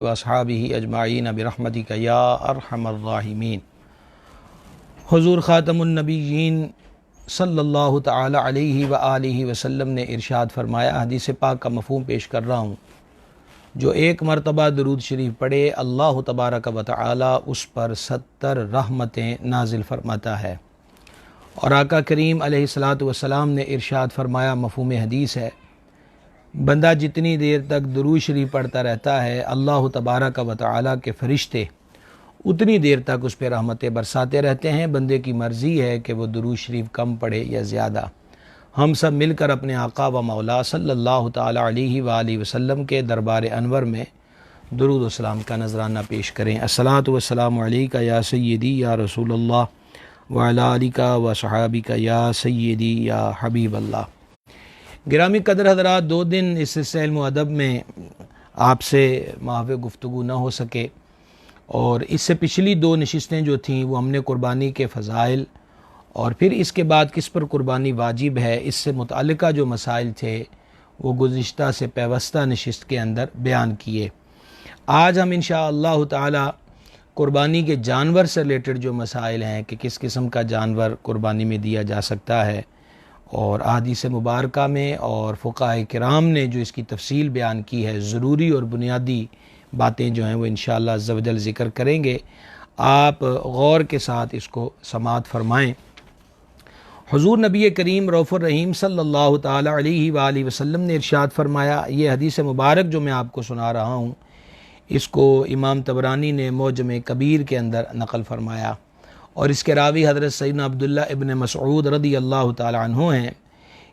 व अस्हाबिही अजमाईन बिरहमतिका या अरहमर राहिमीन। हुज़ूर ख़ातमुन नबिय्यीन सल्लल्लाहु तआला अलैहि व आलिहि वसल्लम ने इरशाद फरमाया, हदीस पाक का मफ़हूम पेश कर रहा हूँ, जो एक मरतबा दुरूद शरीफ पढ़े अल्लाह तबारक व तआला उस पर 70 रहमतें नाजिल फरमाता है। और आका करीम अलैहिस्सलातु वस्सलाम ने इरशाद फरमाया, मफ़हूम हदीस है, बंदा जितनी देर तक दुरूद शरीफ पढ़ता रहता है अल्लाह तबारक व तआला के फ़रिश्ते उतनी देर तक उस पर रहमतें बरसाते रहते हैं। बंदे की मर्ज़ी है कि वो दुरूद शरीफ कम पढ़े या ज़्यादा। हम सब मिलकर अपने आका व मौला सल्लल्लाहु तआला अलैहि व आलिहि वसल्लम के दरबार अनवर में दुरूद व सलाम का नजराना पेश करें। अस्सलातु वस्सलामु अलैका या सय्यदी या रसूलल्लाह व अला आलिका व सहाबिका या सय्यदी या हबीबल्लाह। गिरामी कदर हज़रात, 2 दिन इस सिलसिले इल्म व अदब में आपसे माहफ़ गुफ्तगू न हो सके, और इससे पिछली 2 नशिस्तें जो थीं वो हमने कुर्बानी के फ़ज़ाइल और फिर इसके बाद किस पर कुर्बानी वाजिब है इससे मुतअल्लिक़ा जो मसाइल थे वो गुज़िश्ता से पेवस्ता नशिस्त के अंदर बयान किए। आज हम इंशाअल्लाह ताला कुर्बानी के जानवर से रिलेटेड जो मसाइल हैं कि किस किस्म का जानवर कुर्बानी में दिया जा सकता है, और अहादीस मुबारका में और फ़ुक़हा किराम ने जो इसकी तफसील बयान की है, ज़रूरी और बुनियादी बातें जो हैं वो इंशाअल्लाह अज़्ज़ व जल ज़िक्र करेंगे। आप गौर के साथ इसको समाअत फरमाएँ। हुज़ूर नबी करीम रऊफ़ुर रहीम सल्लल्लाहु तआला अलैहि व आलिहि वसल्लम ने इरशाद फरमाया, ये हदीस मुबारक जो मैं आपको सुना रहा हूँ इसको इमाम तबरानी ने मौजम कबीर के अंदर नक़ल फरमाया, और इसके रावी हज़रत सैयदना अब्दुल्लाह इब्न मसऊद रज़ी अल्लाह तआला अन्हु हैं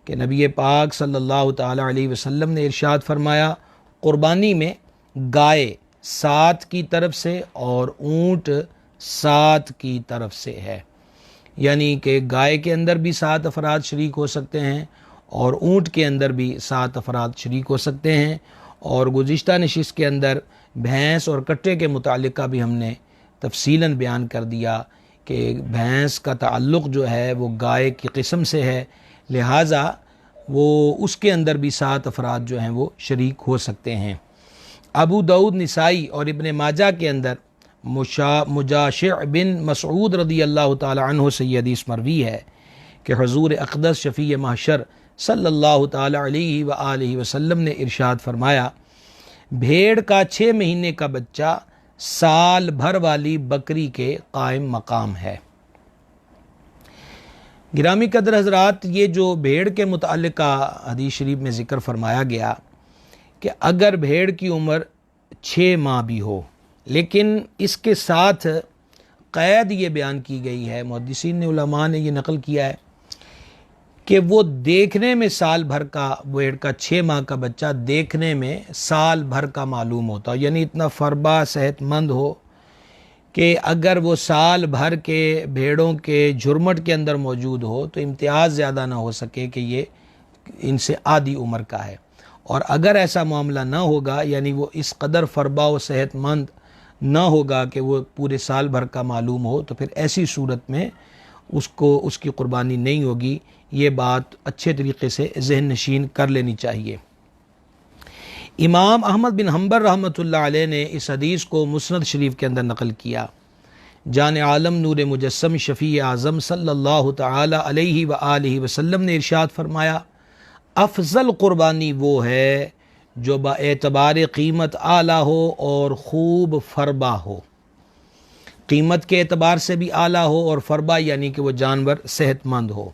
कि नबी पाक सल्लल्लाहु तआला अलैहि वसल्लम ने इरशाद फरमाया, कुर्बानी में गाय 7 की तरफ से और ऊँट 7 की तरफ से है। यानी कि गाय के अंदर भी 7 अफराद शरीक हो सकते हैं और ऊँट के अंदर भी 7 अफराद शरीक हो सकते हैं। और गुज़िश्ता नशिस्त के अंदर भैंस और कट्टे के मुतालिका भी हमने तफसीलन बयान कर दिया कि भैंस का ताल्लुक़ जो है वो गाय की किस्म से है, लिहाजा वो उसके अंदर भी 7 अफराद जो हैं वो शरीक हो सकते हैं। अबू दाऊद, निसाई और इब्न माजा के अंदर मुजाशिअ बिन मसऊद रज़ी अल्लाह तआला अन्हु से ये हदीस मरवी है कि हुज़ूर अक़दस शफ़ी महशर सल्लल्लाहु तआला अलैहि व आलिहि वसल्लम ने इरशाद फरमाया, भेड़ का 6 महीने का बच्चा साल भर वाली बकरी के कायम मकाम है। गिरामी कदर हज़रात, ये जो भेड़ के मुताल्लिक़ा हदीस शरीफ में ज़िक्र फरमाया गया कि अगर भेड़ की उम्र 6 माह भी हो, लेकिन इसके साथ क़ैद ये बयान की गई है, मुहद्दिसीन ने उलमा ने ये नक़ल किया है कि वो देखने में साल भर का, भेड़ का 6 माह का बच्चा देखने में साल भर का मालूम होता है। यानी इतना फरबा सेहतमंद हो कि अगर वो साल भर के भेड़ों के झुरमट के अंदर मौजूद हो तो इम्तियाज़ ज़्यादा ना हो सके कि ये इनसे आधी उम्र का है। और अगर ऐसा मामला ना होगा, यानी वो इस कदर फरबा व सेहतमंद ना होगा कि वो पूरे साल भर का मालूम हो, तो फिर ऐसी सूरत में उसको उसकी कुर्बानी नहीं होगी। ये बात अच्छे तरीके से ज़हन नशीन कर लेनी चाहिए। इमाम अहमद बिन हम्बल रहमतुल्लाह अलैह ने इस हदीस को मुस्नद शरीफ के अंदर नक़ल किया। जान आलम नूर मुजस्सम शफ़ी आज़म सल्लल्लाहु तआला अलैहि व आलिहि वसल्लम ने इरशाद फरमाया, अफ़ज़ल कुर्बानी वो है जो बाएतबार क़ीमत आला हो और ख़ूब फरबा हो। क़ीमत के एतबार से भी आला हो और फरबा यानी कि वो जानवर सेहतमंद हो।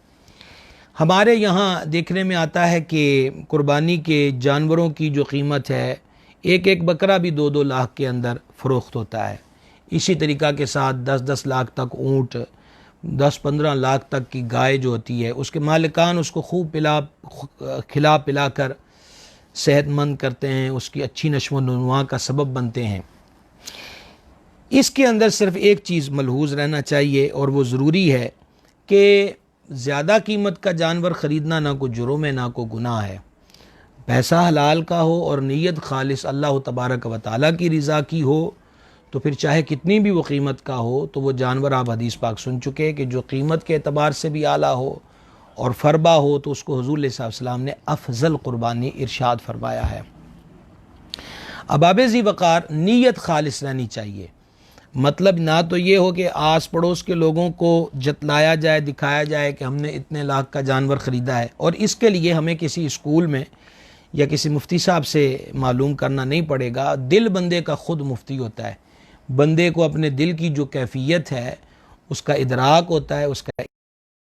हमारे यहाँ देखने में आता है कि कुर्बानी के जानवरों की जो कीमत है, एक बकरा भी 2-2 लाख के अंदर फ़रोख्त होता है। इसी तरीक़ा के साथ 10-10 लाख तक ऊँट, 10-15 लाख तक की गाय जो होती है, उसके मालिकान उसको खूब खिला पिला कर सेहतमंद करते हैं, उसकी अच्छी नश्व नुमा का सबब बनते हैं। इसके अंदर सिर्फ़ एक चीज़ मलहूज़ रहना चाहिए, और वो ज़रूरी है कि ज़्यादा कीमत का जानवर ख़रीदना ना को जुर्म है ना को गुनाह है। पैसा हलाल का हो और नीयत खालिस अल्लाह तबारक व तआला की रज़ा की हो, तो फिर चाहे कितनी भी वो कीमत का हो, तो वो जानवर आप हदीस पाक सुन चुके कि जो कीमत के एतबार से भी आला हो और फरबा हो, तो उसको हुज़ूर सल्लल्लाहु अलैहि वसल्लम ने अफ़ज़ल कुर्बानी इरशाद फरमाया है। अबाब ज़ी वक़ार नीयत खालिस रहनी चाहिए। मतलब ना तो ये हो कि आस पड़ोस के लोगों को जतलाया जाए, दिखाया जाए कि हमने इतने लाख का जानवर ख़रीदा है, और इसके लिए हमें किसी स्कूल में या किसी मुफ्ती साहब से मालूम करना नहीं पड़ेगा। दिल बंदे का ख़ुद मुफ्ती होता है। बंदे को अपने दिल की जो कैफियत है उसका इदराक होता है, उसका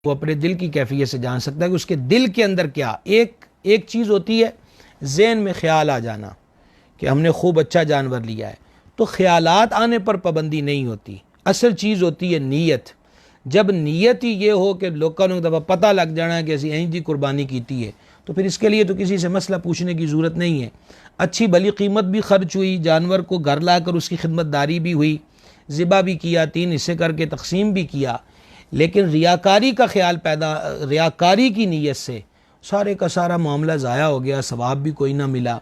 वो अपने दिल की कैफियत से जान सकता है कि उसके दिल के अंदर क्या। एक चीज़ होती है ज़हन में ख्याल आ जाना कि हमने खूब अच्छा जानवर लिया है, तो ख्यालात आने पर पाबंदी नहीं होती। असल चीज़ होती है नीयत। जब नीयत ही ये हो कि लोगों को दफ़ा पता लग जाना कि ऐसी ऐं जी कुर्बानी की है, तो फिर इसके लिए तो किसी से मसला पूछने की ज़रूरत नहीं है। अच्छी भली कीमत भी खर्च हुई, जानवर को घर ला कर उसकी खिदमतदारी भी हुई, ज़िबा भी किया, 3 हिस्से करके तकसीम भी किया, लेकिन रियाकारी का ख्याल पैदा, रियाकारी की नीयत से सारे का सारा मामला ज़ाया हो गया, सवाब भी कोई ना मिला,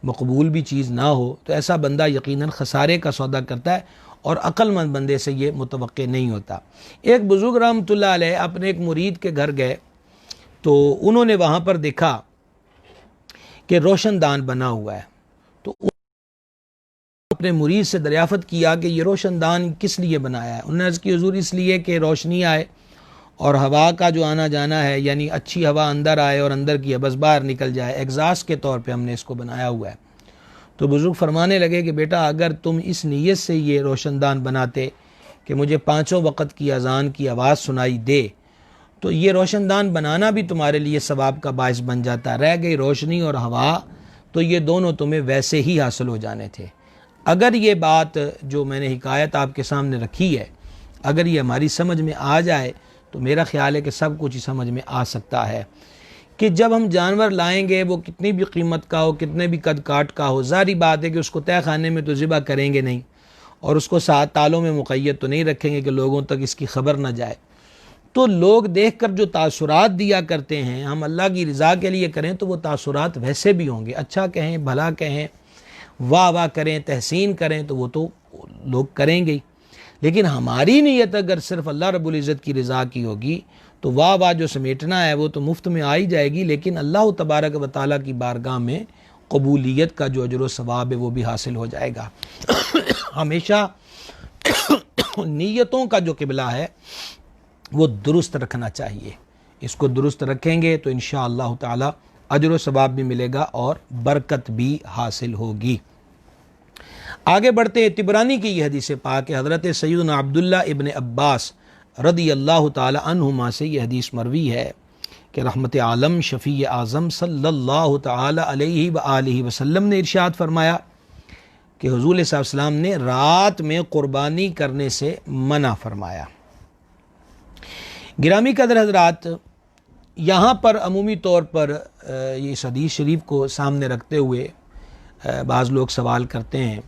मकबूल भी चीज़ ना हो, तो ऐसा बंदा यकीनन खसारे का सौदा करता है और अक्लमंद बंदे से ये मुतवक्के नहीं होता। एक बुज़ुर्ग रहमतुल्लाह अलैह अपने एक मुरीद के घर गए तो उन्होंने वहाँ पर देखा कि रोशनदान बना हुआ है। तो अपने मुरीद से दरियाफ़त किया कि ये रोशनदान किस लिए बनाया है। उन्होंने अर्ज़ की हुज़ूर इसलिए कि रोशनी आए और हवा का जो आना जाना है, यानी अच्छी हवा अंदर आए और अंदर की बस बाहर निकल जाए, एग्जास्ट के तौर पे हमने इसको बनाया हुआ है। तो बुज़ुर्ग फरमाने लगे कि बेटा अगर तुम इस नीयत से ये रोशनदान बनाते कि मुझे 5 वक़्त की अज़ान की आवाज़ सुनाई दे, तो ये रोशनदान बनाना भी तुम्हारे लिए सवाब का बायस बन जाता। रह गई रोशनी और हवा, तो ये दोनों तुम्हें वैसे ही हासिल हो जाने थे। अगर ये बात जो मैंने हिकायत आपके सामने रखी है, अगर ये हमारी समझ में आ जाए तो मेरा ख्याल है कि सब कुछ ही समझ में आ सकता है कि जब हम जानवर लाएंगे, वो कितनी भी कीमत का हो, कितने भी कद काट का हो, ज़ाहिर बात है कि उसको तय खाने में तो ज़िबा करेंगे नहीं और उसको 7 तालों में मुक़य्यद तो नहीं रखेंगे कि लोगों तक इसकी खबर ना जाए। तो लोग देख कर जो तासुरात दिया करते हैं, हम अल्लाह की रज़ा के लिए करें तो वो तासुरात वैसे भी होंगे। अच्छा कहें, भला कहें, वाह वाह करें, तहसीन करें, तो वो तो लोग करेंगे ही। लेकिन हमारी नीयत अगर सिर्फ अल्लाह रब्बुल इज़्ज़त की रज़ा की होगी तो वाह वाह जो समेटना है वो तो मुफ्त में आ ही जाएगी, लेकिन अल्लाह तबारक व तआला की बारगाह में कबूलियत का जो अजर व सवाब है वो भी हासिल हो जाएगा। हमेशा नीयतों का जो क़िबला है वो दुरुस्त रखना चाहिए। इसको दुरुस्त रखेंगे तो इंशाअल्लाह ताला अजर व सवाब भी मिलेगा और बरकत भी हासिल होगी। आगे बढ़ते हैं। तिबरानी की यह हदीस पाक है, हज़रत सैयदना अब्दुल्लाह इब्न अब्बास रदी अल्लाह ताला अन्हुमा से यह हदीस मरवी है कि रहमत आलम शफ़ी आज़म सल्लल्लाहु ताला अलैहि व आलिहि वसल्लम ने इरशाद फरमाया कि हुज़ूर सल्लल्लाहु अलैहि वसल्लम ने रात में क़ुरबानी करने से मना फरमाया। गिरामी कदर हज़रात, यहाँ पर अमूमी तौर पर इस हदीस शरीफ को सामने रखते हुए बाज़ लोग सवाल करते हैं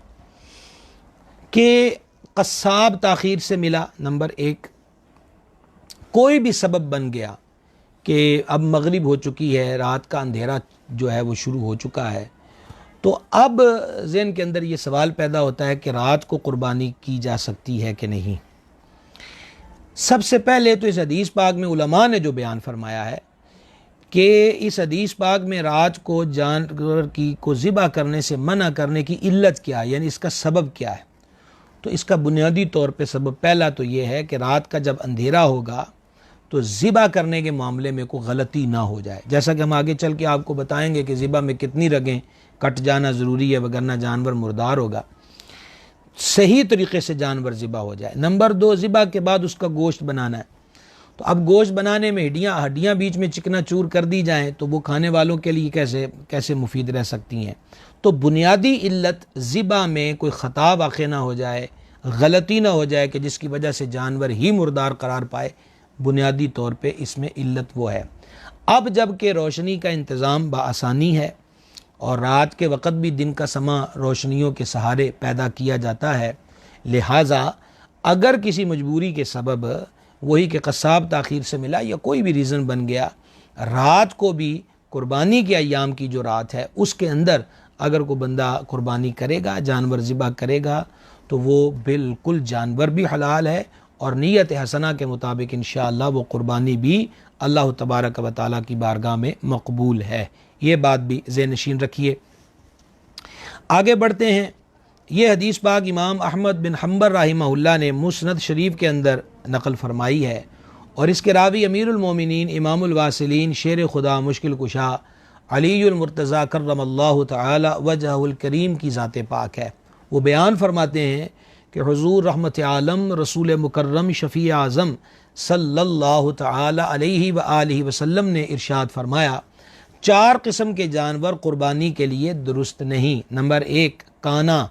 कि कस्साब ताख़ीर से मिला, नंबर 1, कोई भी सबब बन गया कि अब मगरिब हो चुकी है, रात का अंधेरा जो है वो शुरू हो चुका है, तो अब ज़हन के अंदर ये सवाल पैदा होता है कि रात को कुर्बानी की जा सकती है कि नहीं। सबसे पहले तो इस हदीस पाक में उलमा ने जो बयान फरमाया है कि इस हदीस पाक में रात को जानवर की को ज़िबा करने से मना करने की इल्लत क्या है, यानी इसका सबब क्या है। तो इसका बुनियादी तौर पे सबब पहला तो ये है कि रात का जब अंधेरा होगा तो ज़िबा करने के मामले में कोई गलती ना हो जाए। जैसा कि हम आगे चल के आपको बताएंगे कि ज़िबा में कितनी रगें कट जाना ज़रूरी है, वगरना जानवर मुर्दार होगा। सही तरीके से जानवर ज़िबा हो जाए। नंबर 2, ज़िबा के बाद उसका गोश्त बनाना है। तो अब गोश्त बनाने में हड्डियाँ बीच में चिकना चूर कर दी जाएँ तो वो खाने वालों के लिए कैसे मुफीद रह सकती हैं। तो बुनियादी इल्लत ज़िबा में कोई ख़ता वाक़ ना हो जाए, गलती ना हो जाए कि जिसकी वजह से जानवर ही मुर्दार करार पाए। बुनियादी तौर पे इसमें इल्लत वो है। अब जब कि रोशनी का इंतज़ाम बआसानी है और रात के वक़्त भी दिन का समा रोशनियों के सहारे पैदा किया जाता है, लिहाजा अगर किसी मजबूरी के सबब वही कि कसाब ताख़ीर से मिला या कोई भी रीज़न बन गया, रात को भी कुर्बानी के अय्याम की जो रात है उसके अंदर अगर कोई बंदा कुर्बानी करेगा, जानवर ज़िबा करेगा, तो वो बिल्कुल जानवर भी हलाल है और नीयत हसना के मुताबिक इंशाअल्लाह वो कुर्बानी भी अल्लाह तबारक व तआला की बारगाह में मकबूल है। ये बात भी ज़हन नशीन रखिए। आगे बढ़ते हैं। ये हदीस पाक इमाम अहमद बिन हम्बर रहमहुल्लाह ने मुस्नद शरीफ के अंदर नकल फरमाई है और इसके रावी अमीरुल मोमिनीन इमामुल वासिलीन शेर खुदा मुश्किल कुशा अलीयुल मुर्तज़ा कर्रमल्लाहु तआला वजहुल करीम की ज़ात पाक है। वो बयान फरमाते हैं कि हुज़ूर रहमत आलम रसूल मुकर्रम शफ़ी आज़म सल्लल्लाहु तआला अलैहि व आलिहि वसल्लम ने इरशाद फरमाया, 4 किस्म के जानवर कुर्बानी के लिए दुरुस्त नहीं। नंबर 1, काना,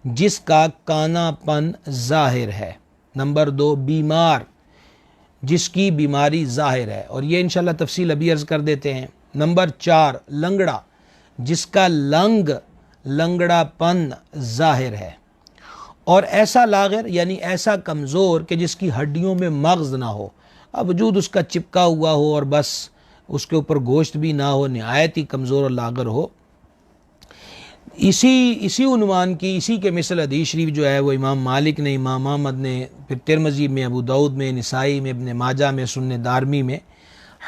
जिसका कानापन ज़ाहिर है। नंबर 2, बीमार, जिसकी बीमारी ज़ाहिर है, और ये इंशाल्लाह तफसील अभी अर्ज़ कर देते हैं। नंबर 4, लंगड़ा, जिसका लंगड़ापन ज़ाहिर है, और ऐसा लागिर यानी ऐसा कमज़ोर कि जिसकी हड्डियों में मग़ज़ ना हो, अब वजूद उसका चिपका हुआ हो और बस उसके ऊपर गोश्त भी ना हो, नहायत ही कमज़ोर और लागर हो। इसी उन्वान की, इसी के मिसल हदीस शरीफ जो है वो इमाम मालिक ने, इमाम अहमद ने, फिर तिरमिज़ी में, अबू दाऊद में, निसाई में, इब्न माजा में, सुन्ने दारमी में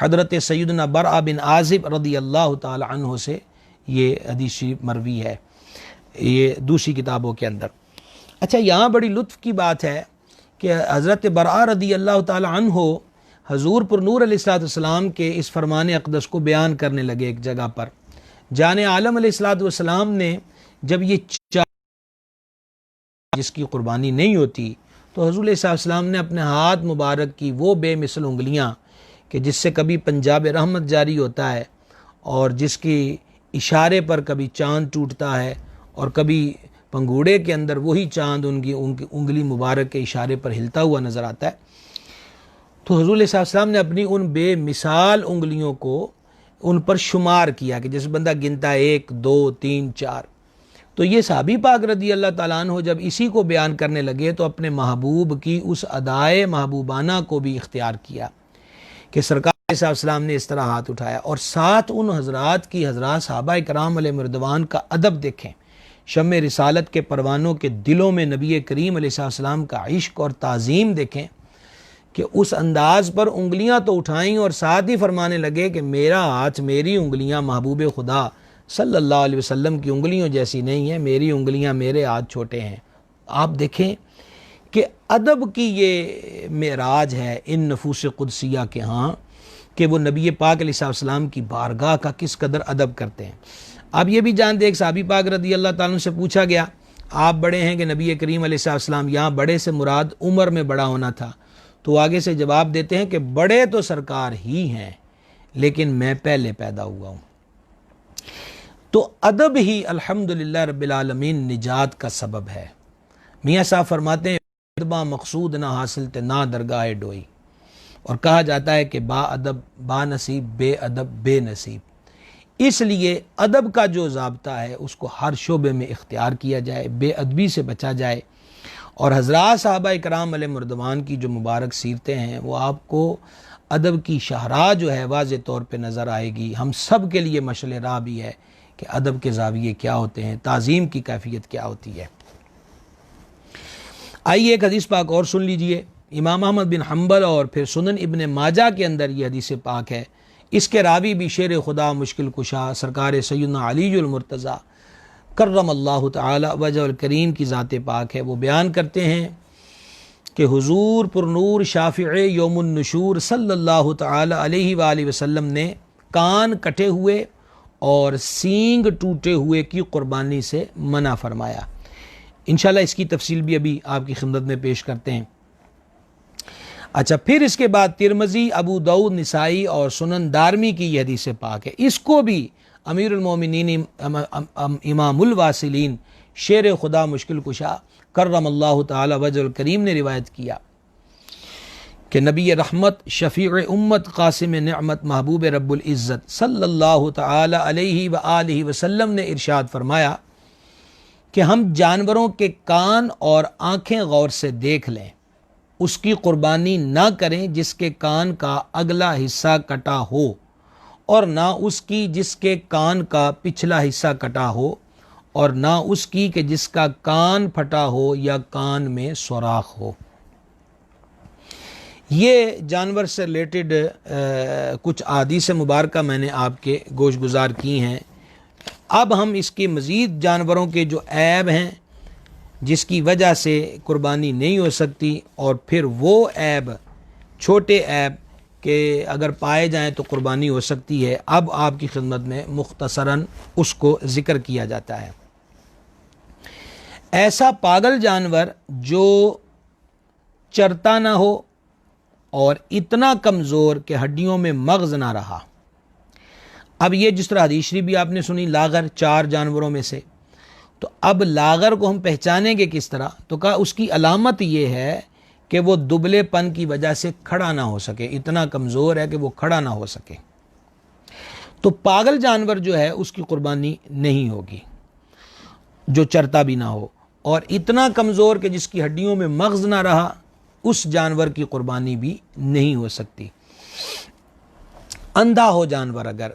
हज़रत सैयदना बरअ बिन आज़िब रज़ी अल्लाह ताला अन्हु से ये हदीस शरीफ मरवी है, ये दूसरी किताबों के अंदर। अच्छा, यहाँ बड़ी लुत्फ़ की बात है कि हज़रत बरअ रज़ी अल्लाह ताला अन्हु हज़ूर पुरनूर अलैहिस्सलाम के इस फरमान अक़दस को बयान करने लगे एक जगह पर। जाने आलम अलैहिस्सलाम ने जब ये जिसकी कुर्बानी नहीं होती तो हुज़ूर अलैहिस्सलाम ने अपने हाथ मुबारक की वो बेमिसल उंगलियाँ कि जिससे कभी पंजाब रहमत जारी होता है और जिसकी इशारे पर कभी चाँद टूटता है और कभी पंगूड़े के अंदर वही चाँद उनकी उंगली मुबारक के इशारे पर हिलता हुआ नज़र आता है। तो हुज़ूर अलैहिस्सलाम ने अपनी उन बेमिसाल उंगलियों को उन पर शुमार किया कि जैसे बंदा गिनता है 1, 2, 3, 4। तो ये सहाबी पाक रज़ी अल्लाह ताला अन्हु जब इसी को बयान करने लगे तो अपने महबूब की उस अदाए महबूबाना को भी इख्तियार किया कि सरकार अलैहिस्सलाम ने इस तरह हाथ उठाया, और साथ उन हज़रात की हज़रात सहाबा इकराम अलैहिर्रिज़वान का अदब देखें। शम्म रिसालत के परवानों के दिलों में नबी करीम अलैहिस्सलाम का इश्क और ताज़ीम देखें कि उस अंदाज़ पर उंगलियां तो उठाईं और साथ ही फरमाने लगे कि मेरा हाथ, मेरी उंगलियां महबूब खुदा सल्लल्लाहु अलैहि वसल्लम की उंगलियों जैसी नहीं है, मेरी उंगलियां, मेरे हाथ छोटे हैं। आप देखें कि अदब की ये मेराज है इन नफूस कुदसिया के यहाँ कि वो नबी पाक अलैहिस्सलाम की बारगाह का किस कदर अदब करते हैं। आप ये भी जानते हैं, एक सहाबी पाक रज़ी अल्लाह ताला से पूछा गया, आप बड़े हैं कि नबी करीम अलैहिस्सलाम, यहाँ बड़े से मुराद उम्र में बड़ा होना था। तो आगे से जवाब देते हैं कि बड़े तो सरकार ही हैं लेकिन मैं पहले पैदा हुआ हूँ। तो अदब ही अल्हम्दुलिल्लाह रब्बिल आलमीन निजात का सबब है। मियाँ साहब फरमाते हैं, अदबा मकसूद ना हासिल ते ना दरगाह डोई, और कहा जाता है कि बा अदब बा नसीब, बे अदब बे नसीब। इसलिए अदब का जो ज़ाब्ता है उसको हर शोबे में इख्तियार किया जाए, बेअदबी से बचा जाए। और हज़रात सहाबा इकराम अलैहिर्रिज़वान की जो मुबारक सीरतें हैं वो आपको अदब की शाहराह जो है वाज़े तौर पे नज़र आएगी। हम सब के लिए मशअल राह भी है कि अदब के ज़ाविये क्या होते हैं, ताज़ीम की कैफियत क्या होती है। आइए एक हदीस पाक और सुन लीजिए। इमाम अहमद बिन हम्बल और फिर सुनन इब्न माजा के अंदर ये हदीस पाक है। इसके रावी भी शेर खुदा मुश्किल कुशा सरकार सैयदना अलीयुल मुर्तज़ा कर्रमल्लाहु तआला वजहुल करीम की ज़ात पाक है। वो बयान करते हैं कि हुज़ूर पुरनूर शाफ़िए यौमुन नुशूर सल्लल्लाहु तआला अलैहि वालैहि वसल्लम ने कान कटे हुए और सींग टूटे हुए की कुर्बानी से मना फरमाया। इंशाल्लाह इसकी तफसील भी अभी आपकी खिदमत में पेश करते हैं। अच्छा, फिर इसके बाद तिरमिज़ी, अबू दाऊद, निसाई और सुनन दारमी की यह हदीस पाक है। इसको भी अमीरुल मोमिनीन इमामुल वासिलीन शेर खुदा मुश्किल कुशा कर्रमल्लाहु तआला वजहुल करीम ने रिवायत किया कि नबी रहमत शफ़ीअ उम्मत क़ासिम निअमत महबूब रब्बुल इज़्ज़त सल्लल्लाहु तआला अलैहि व आलिहि वसल्लम ने इरशाद फरमाया कि हम जानवरों के कान और आँखें गौर से देख लें, उसकी कुर्बानी ना करें जिसके कान का अगला हिस्सा कटा हो, और ना उसकी जिसके कान का पिछला हिस्सा कटा हो, और ना उसकी कि जिसका कान फटा हो या कान में सुराख हो। ये जानवर से रिलेटेड कुछ अहादीस मुबारका मैंने आपके गोश गुजार की हैं। अब हम इसके मज़ीद जानवरों के जो ऐब हैं जिसकी वजह से कुर्बानी नहीं हो सकती, और फिर वो ऐब छोटे ऐब के अगर पाए जाएं तो कुर्बानी हो सकती है, अब आपकी खिदमत में मुख्तसरन उसको ज़िक्र किया जाता है। ऐसा पागल जानवर जो चरता ना हो और इतना कमज़ोर कि हड्डियों में मग़ज़ ना रहा। अब ये जिस तरह हदीस शरीफ भी आपने सुनी, लागर 4 जानवरों में से, तो अब लागर को हम पहचानेंगे किस तरह? तो कहा उसकी अलामत ये है कि वो दुबलेपन की वजह से खड़ा ना हो सके, इतना कमज़ोर है कि वो खड़ा ना हो सके। तो पागल जानवर जो है उसकी कुर्बानी नहीं होगी, जो चरता भी ना हो और इतना कमज़ोर कि जिसकी हड्डियों में मग़ज़ ना रहा, उस जानवर की कुर्बानी भी नहीं हो सकती। अंधा हो जानवर अगर,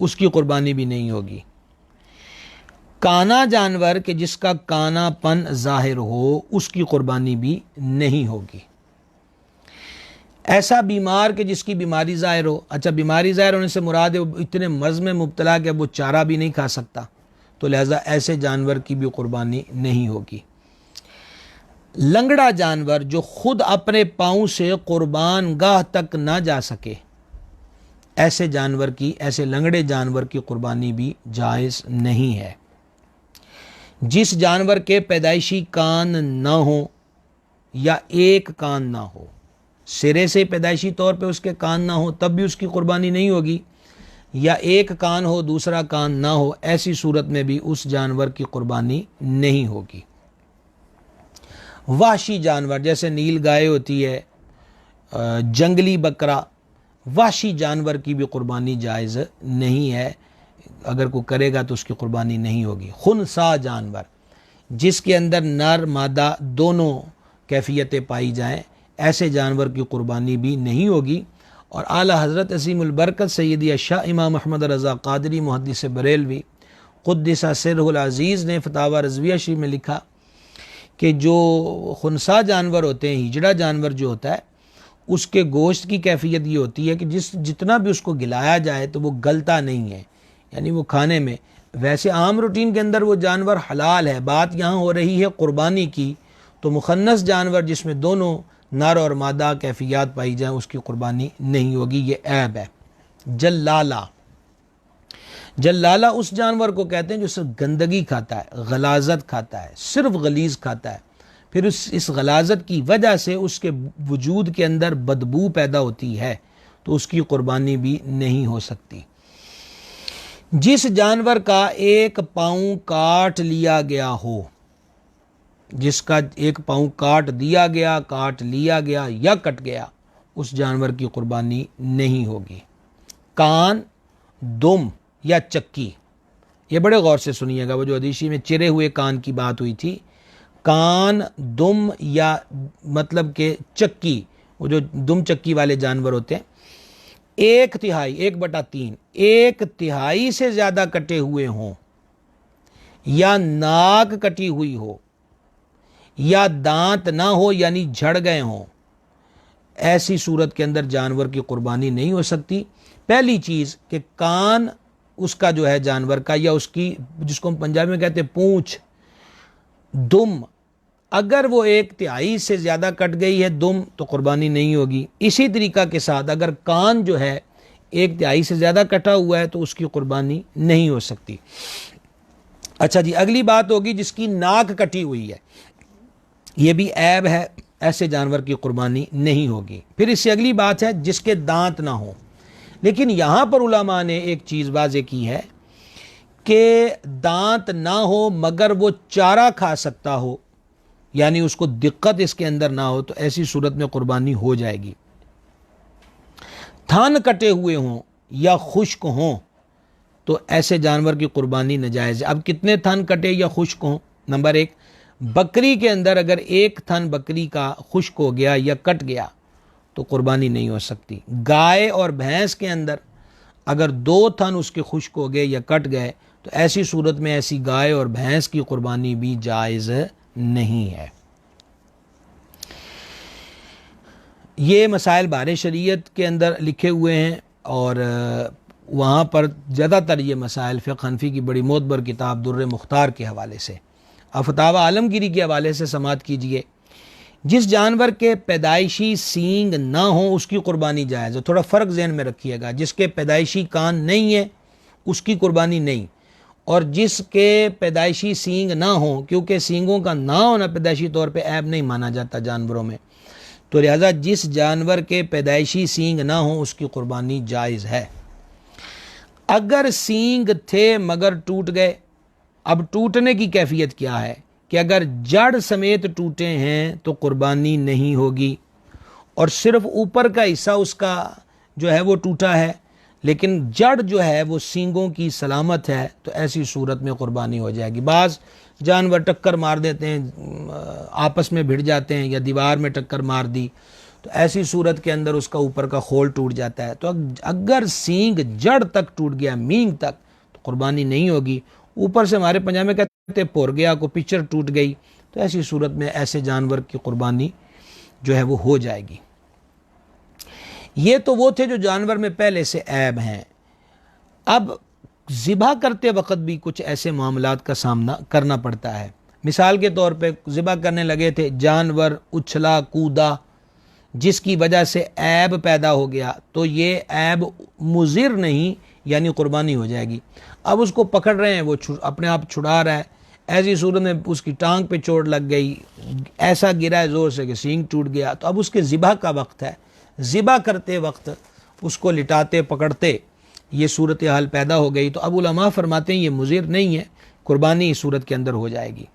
उसकी कुर्बानी भी नहीं होगी। काना जानवर के जिसका कानापन ज़ाहिर हो, उसकी कुर्बानी भी नहीं होगी। ऐसा बीमार के जिसकी बीमारी ज़ाहिर हो, अच्छा बीमारी ज़ाहिर होने से मुराद है वो इतने मर्ज़ में मुब्तला कि वो चारा भी नहीं खा सकता, तो लिहाजा ऐसे जानवर की भी कुर्बानी नहीं होगी। लंगड़ा जानवर जो खुद अपने पाँव से कुर्बान गाह तक ना जा सके, ऐसे जानवर की, ऐसे लंगड़े जानवर की कुर्बानी भी जायज़ नहीं है। जिस जानवर के पैदाइशी कान ना हो या एक कान ना हो, सिरे से पैदाइशी तौर पे उसके कान ना हो तब भी उसकी कुर्बानी नहीं होगी, या एक कान हो दूसरा कान ना हो, ऐसी सूरत में भी उस जानवर की कुर्बानी नहीं होगी। वाशी जानवर जैसे नील गाय होती है, जंगली बकरा, वाशी जानवर की भी कुर्बानी जायज़ नहीं है, अगर कोई करेगा तो उसकी कुर्बानी नहीं होगी। खुनसा जानवर जिसके अंदर नर मादा दोनों कैफियतें पाई जाएं, ऐसे जानवर की कुर्बानी भी नहीं होगी। और आला हज़रत असीमुल बरकत सैयदी अशा इमाम अहमद रज़ा क़ादरी मुहद्दिस बरेलवी क़ुद्दिसा सिर्हुल अज़ीज़ ने फ़तावा रज़विया शरीफ में लिखा कि जो खुनसा जानवर होते हैं, हिजड़ा जानवर जो होता है, उसके गोश्त की कैफियत ये होती है कि जितना भी उसको गिलाया जाए तो वो गलता नहीं है, यानी वो खाने में, वैसे आम रूटीन के अंदर वो जानवर हलाल है। बात यहाँ हो रही है कुर्बानी की, तो मुखन्नस जानवर जिसमें दोनों नर और मादा कैफियत पाई जाए, उसकी कुर्बानी नहीं होगी, ये ऐब है। जल्लाला, जल्लाला उस जानवर को कहते हैं जो सिर्फ गंदगी खाता है, गलाजत खाता है, सिर्फ गलीज़ खाता है, फिर इस गलाजत की वजह से उसके वजूद के अंदर बदबू पैदा होती है, तो उसकी कुर्बानी भी नहीं हो सकती। जिस जानवर का एक पाँव काट लिया गया हो, जिसका एक पाँव काट दिया गया, काट लिया गया या कट गया, उस जानवर की कुर्बानी नहीं होगी। कान, दुम या चक्की, ये बड़े गौर से सुनिएगा, वो जो हदीसी में चिरे हुए कान की बात हुई थी, कान, दुम या मतलब के चक्की, वो जो दुम चक्की वाले जानवर होते हैं, 1/3, 1/3, 1/3 से ज़्यादा कटे हुए हों, या नाक कटी हुई हो, या दांत ना हो यानी झड़ गए हों, ऐसी सूरत के अंदर जानवर की कुर्बानी नहीं हो सकती। पहली चीज़ कि कान उसका जो है जानवर का, या उसकी जिसको हम पंजाबी में कहते हैं पूंछ, दुम, अगर वो 1/3 से ज़्यादा कट गई है दुम, तो कुर्बानी नहीं होगी। इसी तरीक़ा के साथ अगर कान जो है 1/3 से ज़्यादा कटा हुआ है तो उसकी कुर्बानी नहीं हो सकती। अच्छा जी, अगली बात होगी जिसकी नाक कटी हुई है, ये भी ऐब है, ऐसे जानवर की कुर्बानी नहीं होगी। फिर इससे अगली बात है जिसके दांत ना हो, लेकिन यहाँ पर उलमा ने एक चीज़ वाज़े की है कि दांत ना हो मगर वो चारा खा सकता हो, यानी उसको दिक्कत इसके अंदर ना हो, तो ऐसी सूरत में कुर्बानी हो जाएगी। थान कटे हुए हों या खुश्क हों, तो ऐसे जानवर की कुर्बानी नाजायज़ है। अब कितने थान कटे या खुश्क हों? नंबर 1, बकरी के अंदर अगर एक थन बकरी का खुश्क हो गया या कट गया तो कुर्बानी नहीं हो सकती। गाय और भैंस के अंदर अगर 2 थन उसके खुश्क हो गए या कट गए, तो ऐसी सूरत में ऐसी गाय और भैंस की कुर्बानी भी जायज़ नहीं है। ये मसाइल बारे शरीयत के अंदर लिखे हुए हैं, और वहाँ पर ज़्यादातर ये मसाइल फ़िक़्ह हनफ़ी की बड़ी मोतबर किताब दुर्र मुख्तार के हवाले से, फतावा आलमगीरी के हवाले से समात कीजिए। जिस जानवर के पैदाइशी सींग ना हो उसकी कुर्बानी जायज़ है। थोड़ा फ़र्क ज़हन में रखिएगा, जिसके पैदाइशी कान नहीं है उसकी कुर्बानी नहीं, और जिसके पैदाइशी सींग ना हो, क्योंकि सींगों का ना होना पैदाइशी तौर पे ऐब नहीं माना जाता जानवरों में, तो लिहाजा जिस जानवर के पैदाइशी सींग ना हो उसकी कुर्बानी जायज़ है। अगर सींग थे मगर टूट गए, अब टूटने की कैफियत क्या है कि अगर जड़ समेत टूटे हैं तो कुर्बानी नहीं होगी, और सिर्फ ऊपर का हिस्सा उसका जो है वो टूटा है लेकिन जड़ जो है वो सींगों की सलामत है, तो ऐसी सूरत में कुर्बानी हो जाएगी। बाज़ जानवर टक्कर मार देते हैं, आपस में भिड़ जाते हैं, या दीवार में टक्कर मार दी, तो ऐसी सूरत के अंदर उसका ऊपर का खोल टूट जाता है। तो अगर सींग जड़ तक टूट गया, मींग तक, तो कुर्बानी नहीं होगी। ऊपर से हमारे पंजाब में कहते पोर गया को पिक्चर टूट गई, तो ऐसी सूरत में ऐसे जानवर की कुर्बानी जो है वो हो जाएगी। ये तो वो थे जो जानवर में पहले से ऐब हैं। अब ज़िबा करते वक्त भी कुछ ऐसे मामलात का सामना करना पड़ता है। मिसाल के तौर पे ज़िबा करने लगे थे, जानवर उछला कूदा जिसकी वजह से ऐब पैदा हो गया, तो ये ऐब मुज़िर नहीं, यानी कुर्बानी हो जाएगी। अब उसको पकड़ रहे हैं, वो अपने आप छुड़ा रहा है, ऐसी सूरत में उसकी टांग पे चोट लग गई, ऐसा गिरा है ज़ोर से कि सींग टूट गया, तो अब उसके ज़िबा का वक्त है। ज़िबा करते वक्त उसको लिटाते पकड़ते ये सूरत हाल पैदा हो गई, तो अब उलमा फरमाते हैं ये मुज़िर नहीं है, कुर्बानी इस सूरत के अंदर हो जाएगी।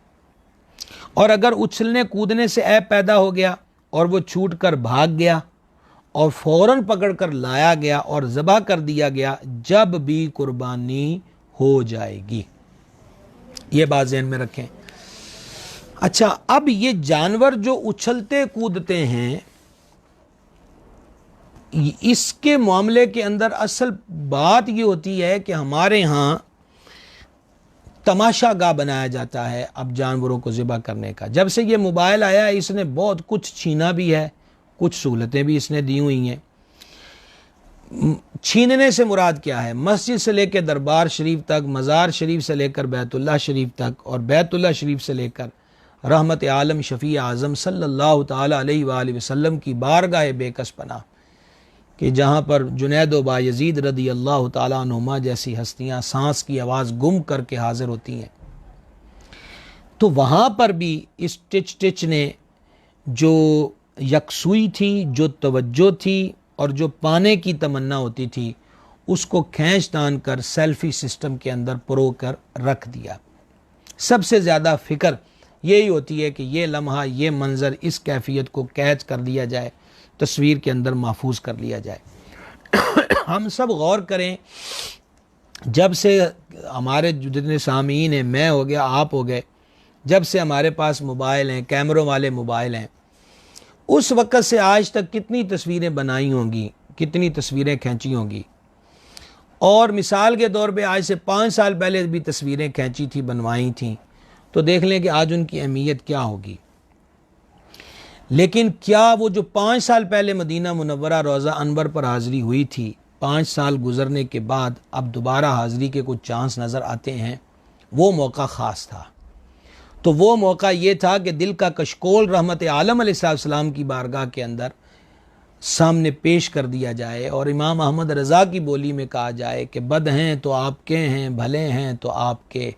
और अगर उछलने कूदने से ऐब पैदा हो गया और वो छूट कर भाग गया और फ़ौरन पकड़ कर लाया गया और ज़बह कर दिया गया, जब भी कुर्बानी हो जाएगी। ये बात ज़हन में रखें। अच्छा, अब ये जानवर जो उछलते कूदते हैं, इसके मामले के अंदर असल बात ये होती है कि हमारे यहाँ तमाशा गाह बनाया जाता है अब जानवरों को ज़िबा करने का। जब से ये मोबाइल आया है इसने बहुत कुछ छीना भी है, कुछ सहूलतें भी इसने दी हुई हैं। छीनने से मुराद क्या है? मस्जिद से लेकर दरबार शरीफ तक, मज़ार शरीफ से लेकर बैतुल्लाह शरीफ तक, और बैतुल्लाह शरीफ से लेकर रहमत आलम शफ़ी आज़म सल्लल्लाहु ताला अलैहि वसल्लम की बारगाह बेकस पनाह, कि जहाँ पर जुनैद व बायज़ीद रदी अल्लाह ताला अन्हुमा जैसी हस्तियाँ सांस की आवाज़ गुम करके हाजिर होती हैं, तो वहाँ पर भी इस टिच ने जो यकसुई थी, जो तवज्जो थी और जो पाने की तमन्ना होती थी, उसको खींच तान कर सेल्फी सिस्टम के अंदर परो कर रख दिया। सबसे ज़्यादा फ़िक्र यही होती है कि ये लम्हा, ये मंज़र, इस कैफियत को कैच कर लिया जाए, तस्वीर के अंदर महफूज कर लिया जाए। हम सब गौर करें, जब से हमारे जितने सामीन हैं, मैं हो गया, आप हो गए, जब से हमारे पास मोबाइल हैं, कैमरों वाले मोबाइल हैं, उस वक़्त से आज तक कितनी तस्वीरें बनाई होंगी, कितनी तस्वीरें खींची होंगी। और मिसाल के तौर पे आज से 5 साल पहले भी तस्वीरें खींची थी, बनवाई थी, तो देख लें कि आज उनकी अहमियत क्या होगी। लेकिन क्या वो जो 5 साल पहले मदीना मुनव्वरा रोज़ा अनवर पर हाज़िरी हुई थी, 5 साल गुजरने के बाद अब दोबारा हाज़िरी के कुछ चांस नज़र आते हैं? वो मौका ख़ास था। तो वो मौका ये था कि दिल का कशकोल रहमत आलम अलैहिस्सलाम की बारगाह के अंदर सामने पेश कर दिया जाए, और इमाम अहमद रज़ा की बोली में कहा जाए कि बद हैं तो आपके हैं, भले हैं तो आपके,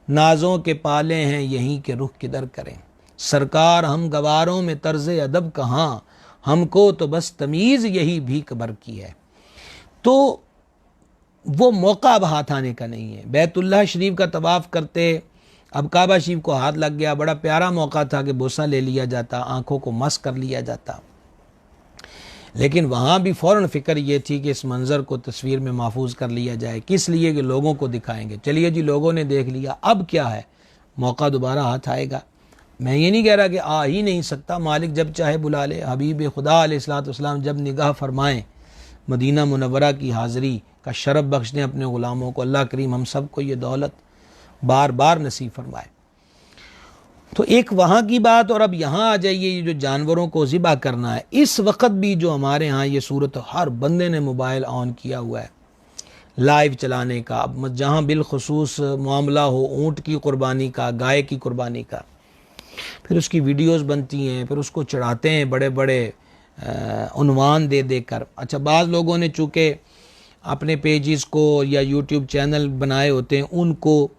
नाजों के पाले हैं यहीं के रुख किधर करें, सरकार हम गवारों में तर्ज़ अदब कहाँ, हमको तो बस तमीज़ यही भीख भर की है। तो वो मौका अब हाथ आने का नहीं है। बैतुल्लाह शरीफ का तवाफ़ करते अब काबा शरीफ को हाथ लग गया, बड़ा प्यारा मौका था कि बोसा ले लिया जाता, आँखों को मस कर लिया जाता, लेकिन वहाँ भी फ़ौरन फ़िक्र ये थी कि इस मंज़र को तस्वीर में महफूज कर लिया जाए। किस लिए? कि लोगों को दिखाएंगे। चलिए जी, लोगों ने देख लिया, अब क्या है, मौका दोबारा हाथ आएगा। मैं ये नहीं कह रहा कि आ ही नहीं सकता, मालिक जब चाहे बुला ले। हबीब खुदा अलैहिस्सलाम जब निगाह फरमाएँ मदीना मुनव्वरा की हाज़िरी का शरफ़ बख्श दें अपने ग़ुलामों को, अल्लाह करीम हम सब को ये दौलत बार बार नसीब फरमाए। तो एक वहाँ की बात, और अब यहाँ आ जाइए, ये जो जानवरों को ज़िबा करना है, इस वक्त भी जो हमारे यहाँ ये सूरत, हर बंदे ने मोबाइल ऑन किया हुआ है, लाइव चलाने का, अब जहाँ बिलखुसूस मामला हो ऊँट की कुर्बानी का, गाय की कुर्बानी का, फिर उसकी वीडियोस बनती हैं, फिर उसको चढ़ाते हैं बड़े बड़े उन्वान दे देकर। अच्छा, बाज़ लोगों ने चूँकि अपने पेजेस को या यूट्यूब चैनल बनाए होते हैं, उनको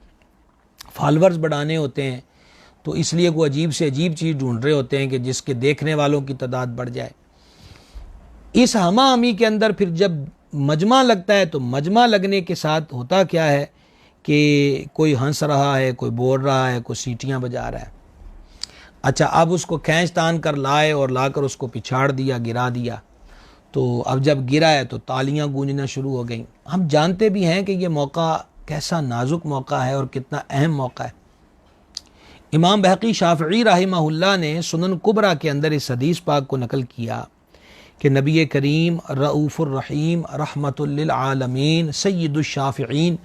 फॉलोअर्स बढ़ाने होते हैं, तो इसलिए वो अजीब से अजीब चीज़ ढूंढ रहे होते हैं कि जिसके देखने वालों की तादाद बढ़ जाए। इस हमा हमी के अंदर फिर जब मजमा लगता है, तो मजमा लगने के साथ होता क्या है कि कोई हंस रहा है, कोई बोल रहा है, कोई सीटियाँ बजा रहा है। अच्छा, अब उसको खींच तान कर लाए और लाकर उसको पिछाड़ दिया, गिरा दिया। तो अब जब गिरा है तो तालियां गूंजना शुरू हो गई। हम जानते भी हैं कि ये मौका कैसा नाजुक मौका है और कितना अहम मौका है। इमाम बहकी शाफ़िई रहमहुल्लाह ने सुनन कुबरा के अंदर इस हदीस पाक को नकल किया कि नबी करीम रऊफ़ुर रहीम रहमतुल लिल आलमीन सय्यिदुश शाफ़िईन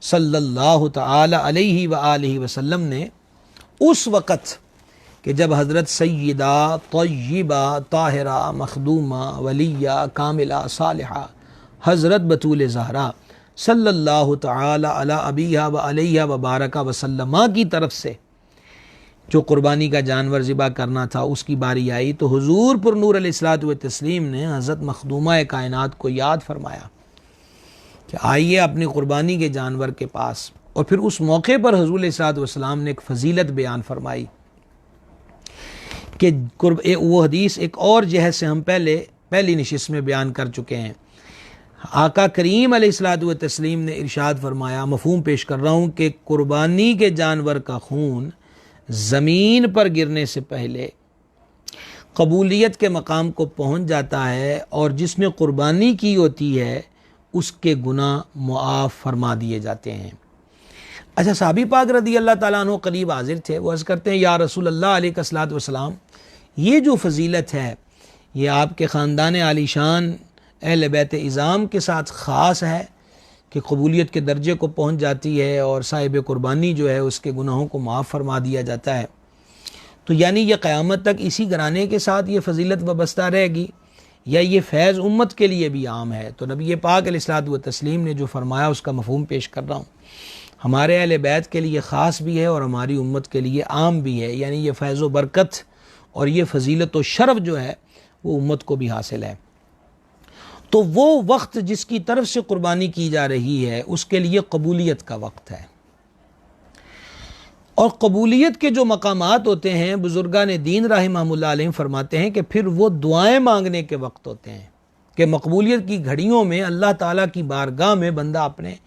सल्लल्लाहु तआला अलैहि व आलिहि वसल्लम ने उस वक़्त कि जब हज़रत सय्यदा तय्यबा ताहिरा मखदूमा वलिया कामिला सालिहा हज़रत बतूल ज़हरा सल्लल्लाहु तआला अला अबिहा व अलैहा व बारका वसल्लमा की तरफ से जो कुर्बानी का जानवर ज़िबा करना था, उसकी बारी आई तो हुज़ूर पुरनूर अलैहिस्सलातु व तस्लीम ने हज़रत मखदूमा कायनात को याद फरमाया कि आइए अपनी कुर्बानी के जानवर के पास। और फिर उस मौके पर हुज़ूर अलैहिस्सलातु वस्सलाम ने एक फ़जीलत बयान फरमाई कि वो हदीस एक और जहद से हम पहली नशिस्त में बयान कर चुके हैं। आका करीम अलैहिस्सलातु व तस्लीम ने इरशाद फरमाया, मफ़हूम पेश कर रहा हूँ, कि कुर्बानी के जानवर का खून ज़मीन पर गिरने से पहले कबूलियत के मकाम को पहुँच जाता है और जिसने कुर्बानी की होती है उसके गुनाह मुआफ़ फरमा दिए जाते हैं। अच्छा, सहाबी पाक रदी अल्लाह ताला अन्हु करीब हाजिर थे। वो अर्ज़ करते हैं, या रसूल अल्लाह अलैहिस्सलातु वस्सलाम, ये जो फजीलत है ये आपके ख़ानदान आलीशान अहले बैत इज़ाम के साथ ख़ास है कि कबूलियत के दर्जे को पहुँच जाती है और साहिब कुर्बानी जो है उसके गुनाहों को माफ़ फरमा दिया जाता है। तो यानी ये क़यामत तक इसी घराने के साथ ये फजीलत वाबस्ता रहेगी या ये फैज़ उम्मत के लिए भी आम है? तो नबी पाक अलैहिस्सलातु व तस्लीम ने जो फरमाया उसका मफ़हूम पेश कर रहा हूँ। हमारे अहले बैत के लिए ख़ास भी है और हमारी उम्मत के लिए आम भी है, यानी ये फैज़ व बरकत और ये फजीलत व शरफ़ जो है वो उम्मत को भी हासिल है। तो वो वक्त जिसकी तरफ से कुर्बानी की जा रही है उसके लिए कबूलियत का वक्त है। और कबूलियत के जो मकामात होते हैं, बुजुर्गान दीन रहमतुल्लाह अलैहिम फरमाते हैं कि फिर वो दुआएं मांगने के वक्त होते हैं कि मकबूलियत की घड़ियों में अल्लाह ताला की बारगाह में बंदा अपने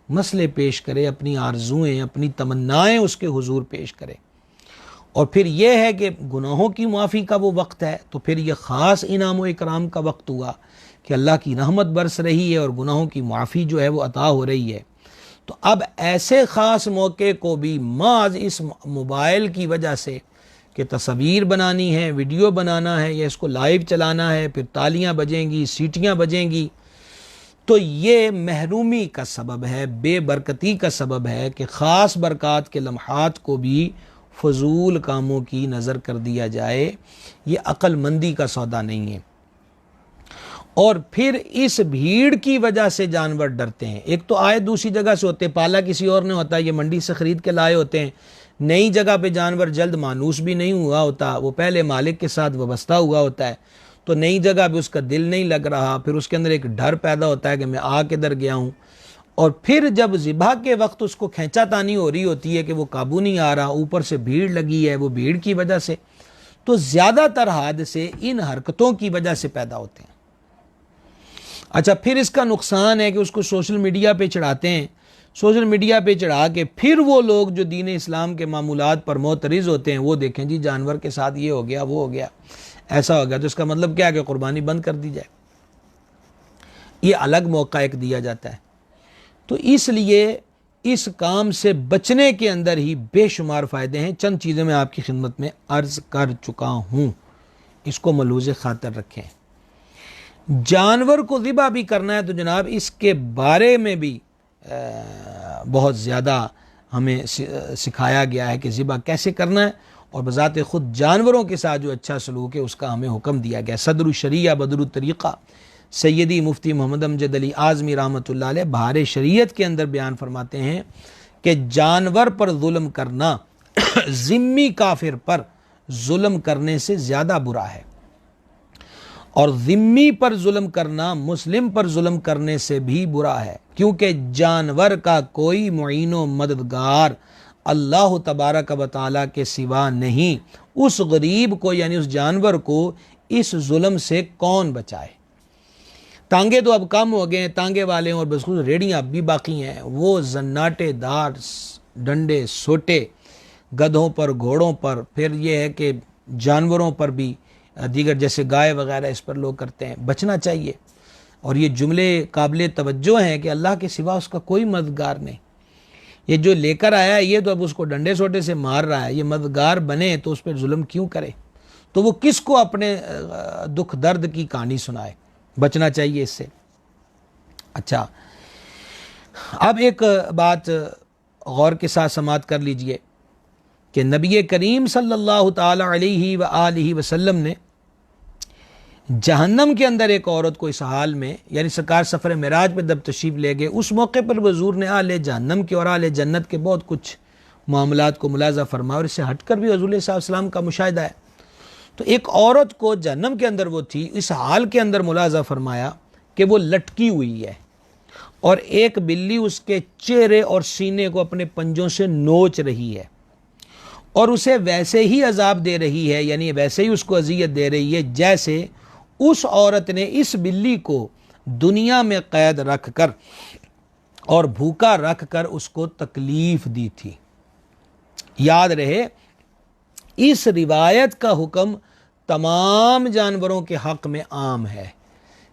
मसले पेश करे, अपनी आरजुएँ, अपनी तमन्नाएँ उसके हुजूर पेश करे। और फिर यह है कि गुनाहों की माफ़ी का वो वक्त है, तो फिर यह ख़ास इनाम व इकराम का वक्त हुआ कि अल्लाह की रहमत बरस रही है और गुनाहों की माफ़ी जो है वो अता हो रही है। तो अब ऐसे ख़ास मौके को भी माज इस मोबाइल की वजह से कि तस्वीर बनानी है, वीडियो बनाना है या इसको लाइव चलाना है, फिर तालियां बजेंगी, सीटियां बजेंगी, तो ये महरूमी का सबब है, बेबरकती का सबब है कि ख़ास बरक़ात के लम्हात को भी फजूल कामों की नज़र कर दिया जाए। ये अक्लमंदी का सौदा नहीं है। और फिर इस भीड़ की वजह से जानवर डरते हैं। एक तो आए दूसरी जगह से होते, पाला किसी और ने होता है, ये मंडी से ख़रीद के लाए होते हैं। नई जगह पे जानवर जल्द मानूस भी नहीं हुआ होता, वो पहले मालिक के साथ वाबस्ता हुआ होता है, तो नई जगह पे उसका दिल नहीं लग रहा, फिर उसके अंदर एक डर पैदा होता है कि मैं आ किधर गया हूँ। और फिर जब ज़िबा के वक्त उसको खींचातानी हो रही होती है कि वो काबू नहीं आ रहा, ऊपर से भीड़ लगी है, वो भीड़ की वजह से, तो ज़्यादातर हादसे इन हरकतों की वजह से पैदा होते हैं। अच्छा, फिर इसका नुकसान है कि उसको सोशल मीडिया पे चढ़ाते हैं। सोशल मीडिया पे चढ़ा के फिर वो लोग जो दीन इस्लाम के मामूलात पर मोतरिज़ होते हैं वो देखें जी जानवर के साथ ये हो गया, वो हो गया, ऐसा हो गया, तो इसका मतलब क्या है कि कुर्बानी बंद कर दी जाए। ये अलग मौका एक दिया जाता है। तो इसलिए इस काम से बचने के अंदर ही बेशुमार फ़ायदे हैं। चंद चीज़ें मैं आपकी खिदमत में अर्ज़ कर चुका हूँ, इसको मलूज़ खातर रखें। जानवर को ज़िबा भी करना है तो जनाब इसके बारे में भी बहुत ज़्यादा हमें सिखाया गया है कि ज़िबा कैसे करना है, और बज़ाते ख़ुद जानवरों के साथ जो अच्छा सलूक है उसका हमें हुक्म दिया गया। सदरु शरिया बदरु तरीक़ा, सैयदी मुफ्ती मोहम्मद अमजद अली आज़मी रहमतुल्लाह अलैह बहार शरीयत के अंदर बयान फरमाते हैं कि जानवर पर जुल्म करना ज़िम्मी काफिर पर जुल्म करने से ज़्यादा बुरा है, और ज़िम्मी पर जुल्म करना मुस्लिम पर जुल्म करने से भी बुरा है, क्योंकि जानवर का कोई मुईनो मददगार अल्लाह तबारक व तआला के सिवा नहीं। उस गरीब को यानी उस जानवर को इस जुल्म से कौन बचाए। तांगे तो अब कम हो गए हैं, तांगे वाले और बखसूस रेडियाँ अब भी बाकी हैं। वो जन्नाटेदार डंडे सोटे गधों पर, घोड़ों पर, फिर ये है कि जानवरों पर भी दीगर जैसे गाय वगैरह इस पर लोग करते हैं। बचना चाहिए। और ये जुमले काबिल तवज्जो हैं कि अल्लाह के सिवा उसका कोई मददगार नहीं। ये जो लेकर आया है ये तो अब उसको डंडे सोटे से मार रहा है, ये मददगार बने तो उस पर जुल्म क्यों करे। तो वो किसको अपने दुख दर्द की कहानी सुनाए। बचना चाहिए इससे। अच्छा, अब एक बात गौर के साथ समात कर लीजिए कि नबी करीम सल्लल्लाहु ताला अलैहि व आलिहि वसल्लम ने जहन्नम के अंदर एक औरत को इस हाल में, यानी सरकार सफ़र मिराज पे जब तशरीफ़ ले गए, उस मौके पर हुज़ूर ने आले जहन्नम के और आले जन्नत के बहुत कुछ मामलात को मुलाज़ा फरमाया, और इससे हटकर भी हुज़ूर सल्लल्लाहु अलैहि वसल्लम का मुशाहिदा है। तो एक औरत को जहन्नम के अंदर वो थी, इस हाल के अंदर मुलाज़ा फरमाया कि वो लटकी हुई है और एक बिल्ली उसके चेहरे और सीने को अपने पंजों से नोच रही है और उसे वैसे ही अजाब दे रही है, यानी वैसे ही उसको अजियत दे रही है जैसे उस औरत ने इस बिल्ली को दुनिया में कैद रख कर और भूखा रख कर उसको तकलीफ दी थी। याद रहे, इस रिवायत का हुक्म तमाम जानवरों के हक़ में आम है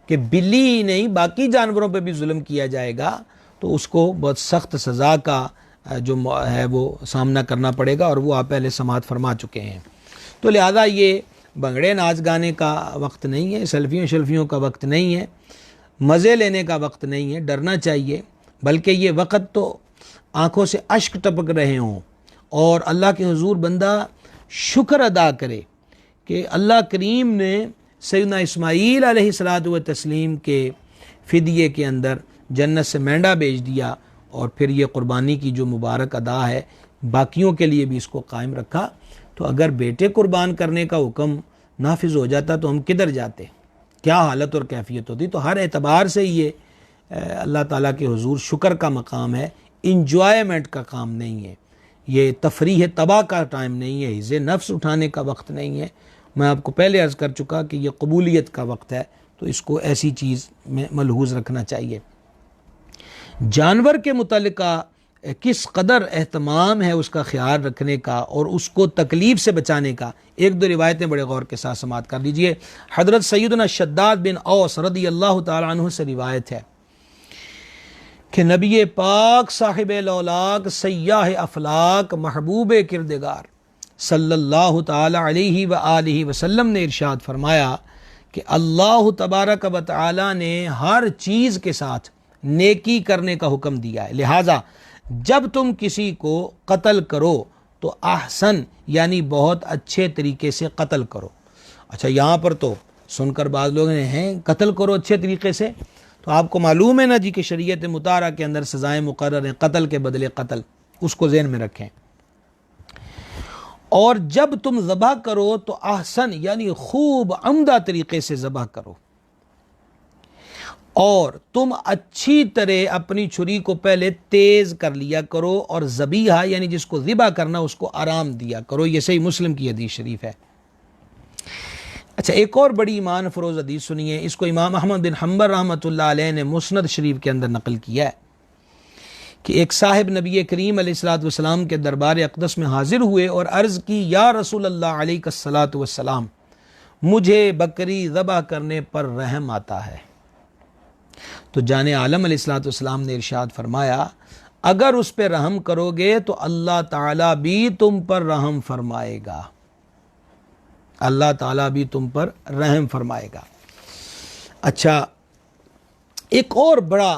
कि बिल्ली ही नहीं बाकी जानवरों पे भी जुल्म किया जाएगा तो उसको बहुत सख्त सज़ा का जो है वो सामना करना पड़ेगा, और वो आप पहले समात फरमा चुके हैं। तो लिहाजा ये भंगड़े नाच गाने का वक्त नहीं है, सेल्फियों का वक्त नहीं है, मज़े लेने का वक्त नहीं है, डरना चाहिए। बल्कि ये वक्त तो आँखों से अश्क टपक रहे हों और अल्लाह के हुजूर बंदा शुक्र अदा करे कि अल्लाह करीम ने सैयदना इस्माईल अलैहिस्सलातु व तस्लीम के फ़िदिये के अंदर जन्नत से मेंढा भेज दिया, और फिर ये क़ुरबानी की जो मुबारक अदा है बाकियों के लिए भी इसको कायम रखा। तो अगर बेटे कुर्बान करने का हुक्म नाफिज हो जाता तो हम किधर जाते, क्या हालत और कैफियत होती। तो हर एतबार से ये अल्लाह ताला के हुजूर शुक्र का मकाम है, इंजॉयमेंट का काम नहीं है, ये तफरीह तबाह का टाइम नहीं है, हिज़्ज़े नफ्स उठाने का वक्त नहीं है। मैं आपको पहले अर्ज़ कर चुका कि ये कबूलियत का वक्त है, तो इसको ऐसी चीज़ में मलहूज़ रखना चाहिए। जानवर के मुतल्लिका किस कदर एहतमाम है उसका ख्याल रखने का और उसको तकलीफ़ से बचाने का, एक दो रिवायतें बड़े गौर के साथ समात कर लीजिए। हज़रत सैयदना शद्दाद बिन औस रज़ियल्लाहु ताला अन्हु से रिवायत है कि नबी पाक साहिब लौलाक सय्याह अफलाक महबूब किरदगार सल्लल्लाहु ताला अलैहि व आलिहि वसल्लम ने इरशाद फरमाया कि अल्लाह तबारक व तआला ने हर चीज़ के साथ नेकी करने का हुक्म दिया है। लिहाजा जब तुम किसी को कत्ल करो तो अहसन यानी बहुत अच्छे तरीके से कत्ल करो। अच्छा, यहाँ पर तो सुनकर बाद लोग हैं कत्ल करो अच्छे तरीके से, तो आपको मालूम है ना जी कि शरीयत मुतारा के अंदर सज़ाएँ मुकर्रर हैं, कत्ल के बदले कत्ल, उसको ज़हन में रखें। और जब तुम ज़बह करो तो अहसन यानी खूब अमदा तरीके से ज़बह करो, और तुम अच्छी तरह अपनी छुरी को पहले तेज़ कर लिया करो, और ज़बीहा यानी जिसको ज़िबा करना उसको आराम दिया करो। ये सही मुस्लिम की हदीस शरीफ है। अच्छा, एक और बड़ी ईमान फरोज़ हदीस सुनिए, इसको इमाम अहमद बिन हम्बल रहमतुल्लाह अलैह ने मुस्नद शरीफ के अंदर नकल किया है कि एक साहिब नबी करीम अलैहिस्सलातु वस्सलाम के दरबार अक़दस में हाजिर हुए और अर्ज़ की, या रसूल अल्लाह अलैहिस्सलातु वस्सलाम, मुझे बकरी ज़बह करने पर रहम आता है। तो जाने आलम अलैहिस्सलातु वस्सलाम ने इरशाद फरमाया, अगर उस पर रहम करोगे तो अल्लाह ताला भी तुम पर रहम फरमाएगा, अल्लाह ताला भी तुम पर रहम फरमाएगा। अच्छा, एक और बड़ा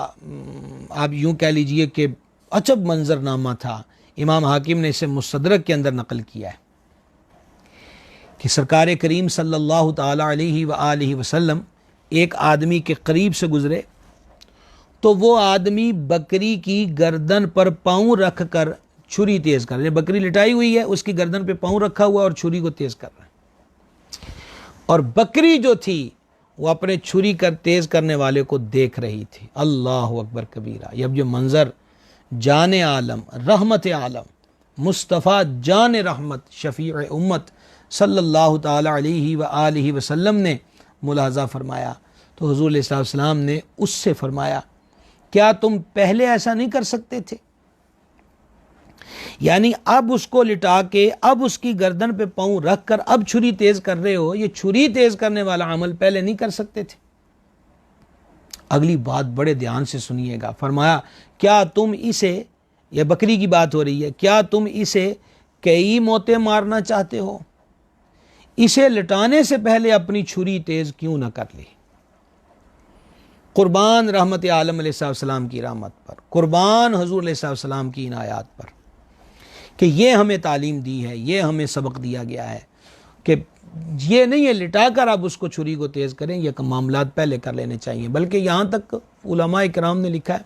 आप यूँ कह लीजिए कि अजब मंजरनामा था, इमाम हाकिम ने इसे मुस्तदरक के अंदर नकल किया है कि सरकार करीम सल्लल्लाहु ताला अलैहि व आलिहि वसल्लम एक आदमी के करीब से गुजरे तो वो आदमी बकरी की गर्दन पर पाँव रख कर छुरी तेज कर रहे, बकरी लिटाई हुई है, उसकी गर्दन पे पाँव रखा हुआ और छुरी को तेज कर रहा है, और बकरी जो थी वो अपने छुरी कर तेज करने वाले को देख रही थी। अल्लाह अकबर कबीरा। अब जो मंजर जान आलम रहमत आलम मुस्तफ़ा जान रहमत शफ़ी उम्मत सल्लल्लाहु ताला अलैहि व आलिहि वसल्लम ने मुलाज़ा फरमाया, तो हुज़ूर अलैहि सलाम ने उससे फरमाया, क्या तुम पहले ऐसा नहीं कर सकते थे? यानी अब उसको लिटा के अब उसकी गर्दन पे पाँव रख कर अब छुरी तेज कर रहे हो, ये छुरी तेज करने वाला अमल पहले नहीं कर सकते थे? अगली बात बड़े ध्यान से सुनिएगा। फरमाया, क्या तुम इसे, यह बकरी की बात हो रही है, क्या तुम इसे कई मौतें मारना चाहते हो? इसे लिटाने से पहले अपनी छुरी तेज क्यों न कर ली? कुर्बान रहमत आलम अलैहिस्सलाम की रहमत पर, कुर्बान हुज़ूर अलैहिस्सलाम की इन आयात पर कि ये हमें तालीम दी है, ये हमें सबक दिया गया है कि ये नहीं है लिटा कर आप उसको छुरी को तेज़ करें, ये मामलात पहले कर लेने चाहिए। बल्कि यहाँ तक उलमा इकराम ने लिखा है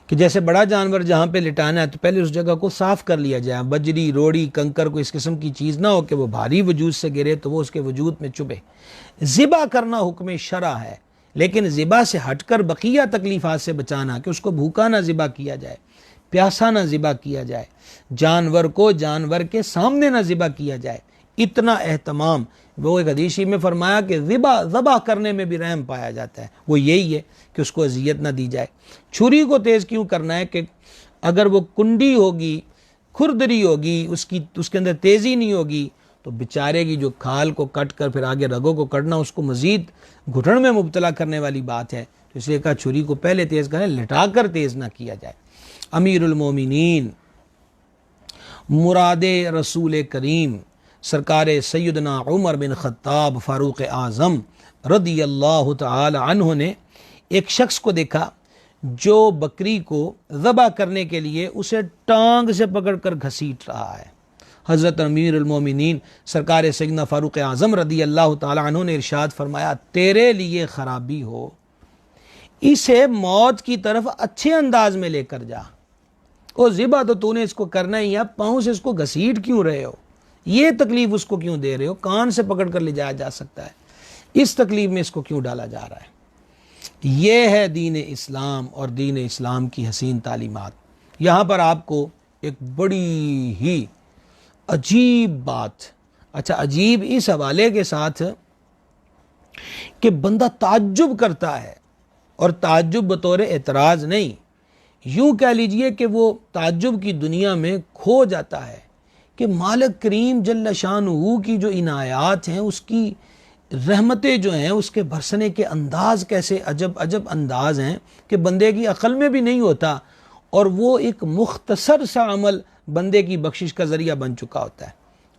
कि जैसे बड़ा जानवर जहाँ पे लिटाना है तो पहले उस जगह को साफ़ कर लिया जाए, बजरी रोड़ी कंकर को इस किस्म की चीज़ ना हो कि वो भारी वजूद से गिरे तो वो उसके वजूद में चुभे। ज़िबा करना हुक्म शरा है, लेकिन ज़िबा से हटकर बकिया तकलीफ़ात से बचाना, कि उसको भूखा ना ज़िबा किया जाए, प्यासा ना ज़िबा किया जाए, जानवर को जानवर के सामने ना ज़िबा किया जाए, इतना एहतमाम। वो एक हदीस में फरमाया कि ज़बा करने में भी रहम पाया जाता है, वो यही है कि उसको अजियत ना दी जाए। छुरी को तेज़ क्यों करना है कि अगर वो कुंडी होगी, खुरदरी होगी, उसके अंदर तेज़ी नहीं होगी तो बेचारे की जो खाल को कट कर फिर आगे रगों को कटना उसको मज़ीद घुटन में मुब्तला करने वाली बात है। तो इसलिए कहा छुरी को पहले तेज़ करें, लिटा कर तेज़ ना किया जाए। अमीरुल मोमिनीन मुराद रसूल करीम सरकार सैयदना उमर बिन ख़त्ताब फ़ारूक़ आज़म रदियल्लाहु तआला अन्हु ने एक शख्स को देखा जो बकरी को ज़बा करने के लिए उसे टांग से पकड़कर घसीट रहा है। हज़रत अमीरुल मोमिनीन सरकार सैयदना फ़ारूक़ आज़म रदियल्लाहु तआला अन्हु ने इरशाद फरमाया, तेरे लिए ख़राबी हो, इसे मौत की तरफ अच्छे अंदाज में लेकर जा। ओ ज़िबा तो तूने इसको करना ही है, पाँव से इसको घसीट क्यों रहे हो? ये तकलीफ़ उसको क्यों दे रहे हो? कान से पकड़ कर ले जाया जा सकता है, इस तकलीफ़ में इसको क्यों डाला जा रहा है? ये है दीन इस्लाम और दीन इस्लाम की हसीन तालीमात। यहाँ पर आपको एक बड़ी ही अजीब बात, अच्छा अजीब इस हवाले के साथ कि बंदा ताज्जुब करता है, और ताज्जुब बतौर एतराज़ नहीं, यूँ कह लीजिए कि वो ताज्जुब की दुनिया में खो जाता है कि मालिक करीम जल्ल शानुहु की जो इनायात हैं, उसकी रहमतें जो हैं, उसके बरसने के अंदाज़ कैसे अजब अजब अंदाज़ हैं कि बंदे की अक़ल में भी नहीं होता, और वो एक मुख्तसर सा अमल बंदे की बख्शिश का ज़रिया बन चुका होता है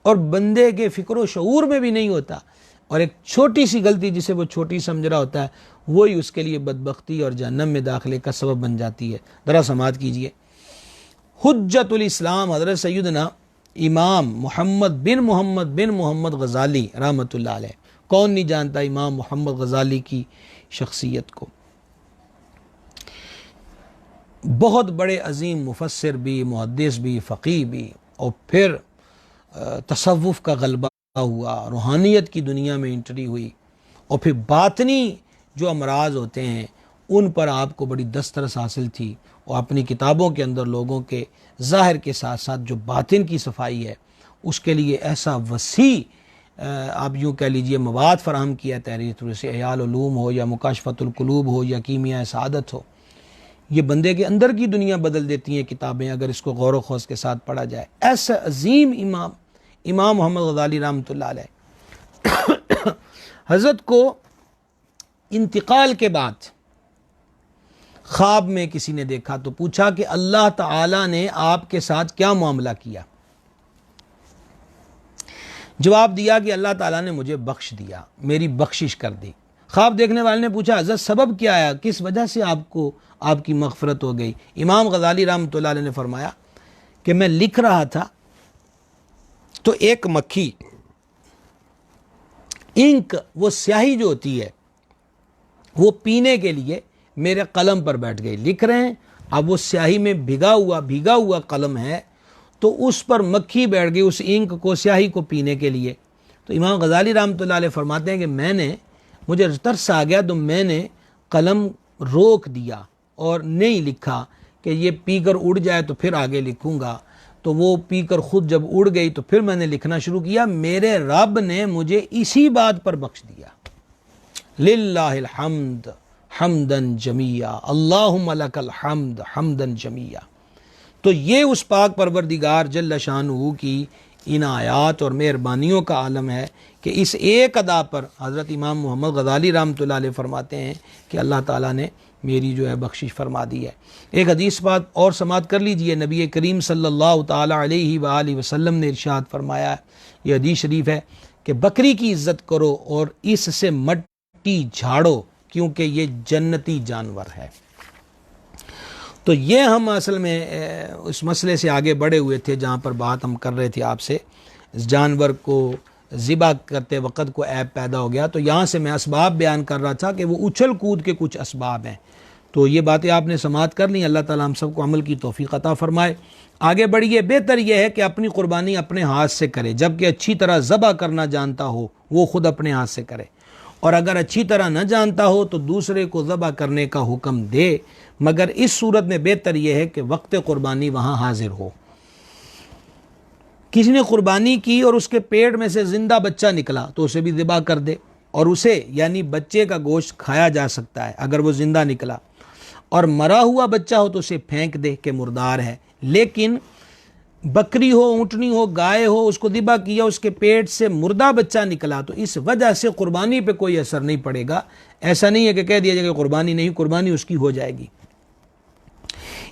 और बंदे के फ़िक्र व शऊर में भी नहीं होता, और एक छोटी सी गलती जिसे वो छोटी समझ रहा होता है वही उसके लिए बदबख्ती और जहन्नम में दाखिले का सबब बन जाती है। ज़रा समात कीजिए, हुज्जतुल इस्लाम हज़रत सैयदना इमाम मोहम्मद बिन मोहम्मद गज़ाली रहमतुल्लाह अलैह, कौन नहीं जानता इमाम मोहम्मद गज़ाली की शख्सियत को। बहुत बड़े अजीम मुफस्सिर भी, मुहद्दिस भी, फ़क़ीह भी, और फिर तसव्वुफ़ का गलबा हुआ, रूहानियत की दुनिया में एंट्री हुई, और फिर बातनी जो अमराज होते हैं उन पर आपको बड़ी दस्तरस हासिल थी, और अपनी किताबों के अंदर लोगों के ज़ाहिर के साथ साथ जो बातिन की सफाई है उसके लिए ऐसा वसी आप यूँ कह लीजिए मवाद फराहम किया। तहरीर से अयाल उलूम हो या मुकाशफतुल कुलूब हो या कीमिया सादत हो, ये बंदे के अंदर की दुनिया बदल देती हैं किताबें अगर इसको गौर व खौस के साथ पढ़ा जाए। ऐसा अजीम इमाम मोहम्मद गज़ाली रहमतुल्लाह अलैह हज़रत को इंतकाल के बाद ख्वाब में किसी ने देखा तो पूछा कि अल्लाह ताला ने आपके साथ क्या मामला किया? जवाब दिया कि अल्लाह ताला ने मुझे बख्श दिया, मेरी बख्शिश कर दी। ख्वाब देखने वाले ने पूछा, हज़रत सबब क्या आया, किस वजह से आपको आपकी मग़फ़रत हो गई? इमाम गज़ाली रहमतुल्लाह अलैह ने फरमाया कि मैं लिख रहा था तो एक मक्खी, इंक वो स्याही जो होती है वो पीने के लिए मेरे कलम पर बैठ गई, लिख रहे हैं। अब वो स्याही में भीगा हुआ कलम है, तो उस पर मक्खी बैठ गई उस इंक को, स्याही को पीने के लिए। तो इमाम गज़ाली रहमतुल्लाह अलैह फरमाते हैं कि मुझे तरस आ गया, तो मैंने कलम रोक दिया और नहीं लिखा कि ये पीकर उड़ जाए तो फिर आगे लिखूँगा। तो वो पीकर ख़ुद जब उड़ गई तो फिर मैंने लिखना शुरू किया। मेरे रब ने मुझे इसी बात पर बख्श दिया। लिल्लाहिल हम्द हम्दन जमिया, अल्लाहुम्मा लकल हम्द हम्दन जमिया। तो ये उस पाक परवरदिगार जल्ल शानुहु की इनायात और मेहरबानियों का आलम है कि इस एक अदा पर हज़रत इमाम मोहम्मद गज़ाली रहमतुल्लाह अलैह फरमाते हैं कि अल्लाह ताला ने मेरी जो है बख्शिश फरमा दी है। एक हदीस बात और समात कर लीजिए। नबी करीम सल्लल्लाहु ताला अलैहि वालैहि वसल्लम ने इरशाद फरमाया है, ये हदीस शरीफ है कि बकरी की इज़्ज़त करो और इससे मट्टी झाड़ो, क्योंकि ये जन्नती जानवर है। तो ये हम असल में उस मसले से आगे बढ़े हुए थे जहाँ पर बात हम कर रहे थे आपसे, इस जानवर को ज़िबा करते वक़्त को ऐब पैदा हो गया। तो यहाँ से मैं असबाब बयान कर रहा था कि वो उछल कूद के कुछ असबाब हैं। तो ये बातें आपने समात कर ली। अल्लाह ताला हम सबको अमल की तौफीक अता फ़रमाए। आगे बढ़िए। बेहतर यह है कि अपनी क़ुरबानी अपने हाथ से करे, जबकि अच्छी तरह ज़बा करना जानता हो वो ख़ुद अपने हाथ से करे, और अगर अच्छी तरह न जानता हो तो दूसरे को ज़बा करने का हुक्म दे। मगर इस सूरत में बेहतर यह है कि वक्त क़ुरबानी वहाँ हाजिर हो। किसी ने क़ुरबानी की और उसके पेट में से ज़िंदा बच्चा निकला तो उसे भी ज़िबा कर दे, और उसे यानी बच्चे का गोश्त खाया जा सकता है अगर वो ज़िंदा निकला, और मरा हुआ बच्चा हो तो उसे फेंक दे कि मुर्दार है। लेकिन बकरी हो, ऊँटनी हो, गाय हो, उसको ज़िबा किया, उसके पेट से मुर्दा बच्चा निकला, तो इस वजह से क़ुरबानी पे कोई असर नहीं पड़ेगा। ऐसा नहीं है कि कह दिया जाएगा क़ुरबानी नहीं, क़ुरबानी उसकी हो जाएगी।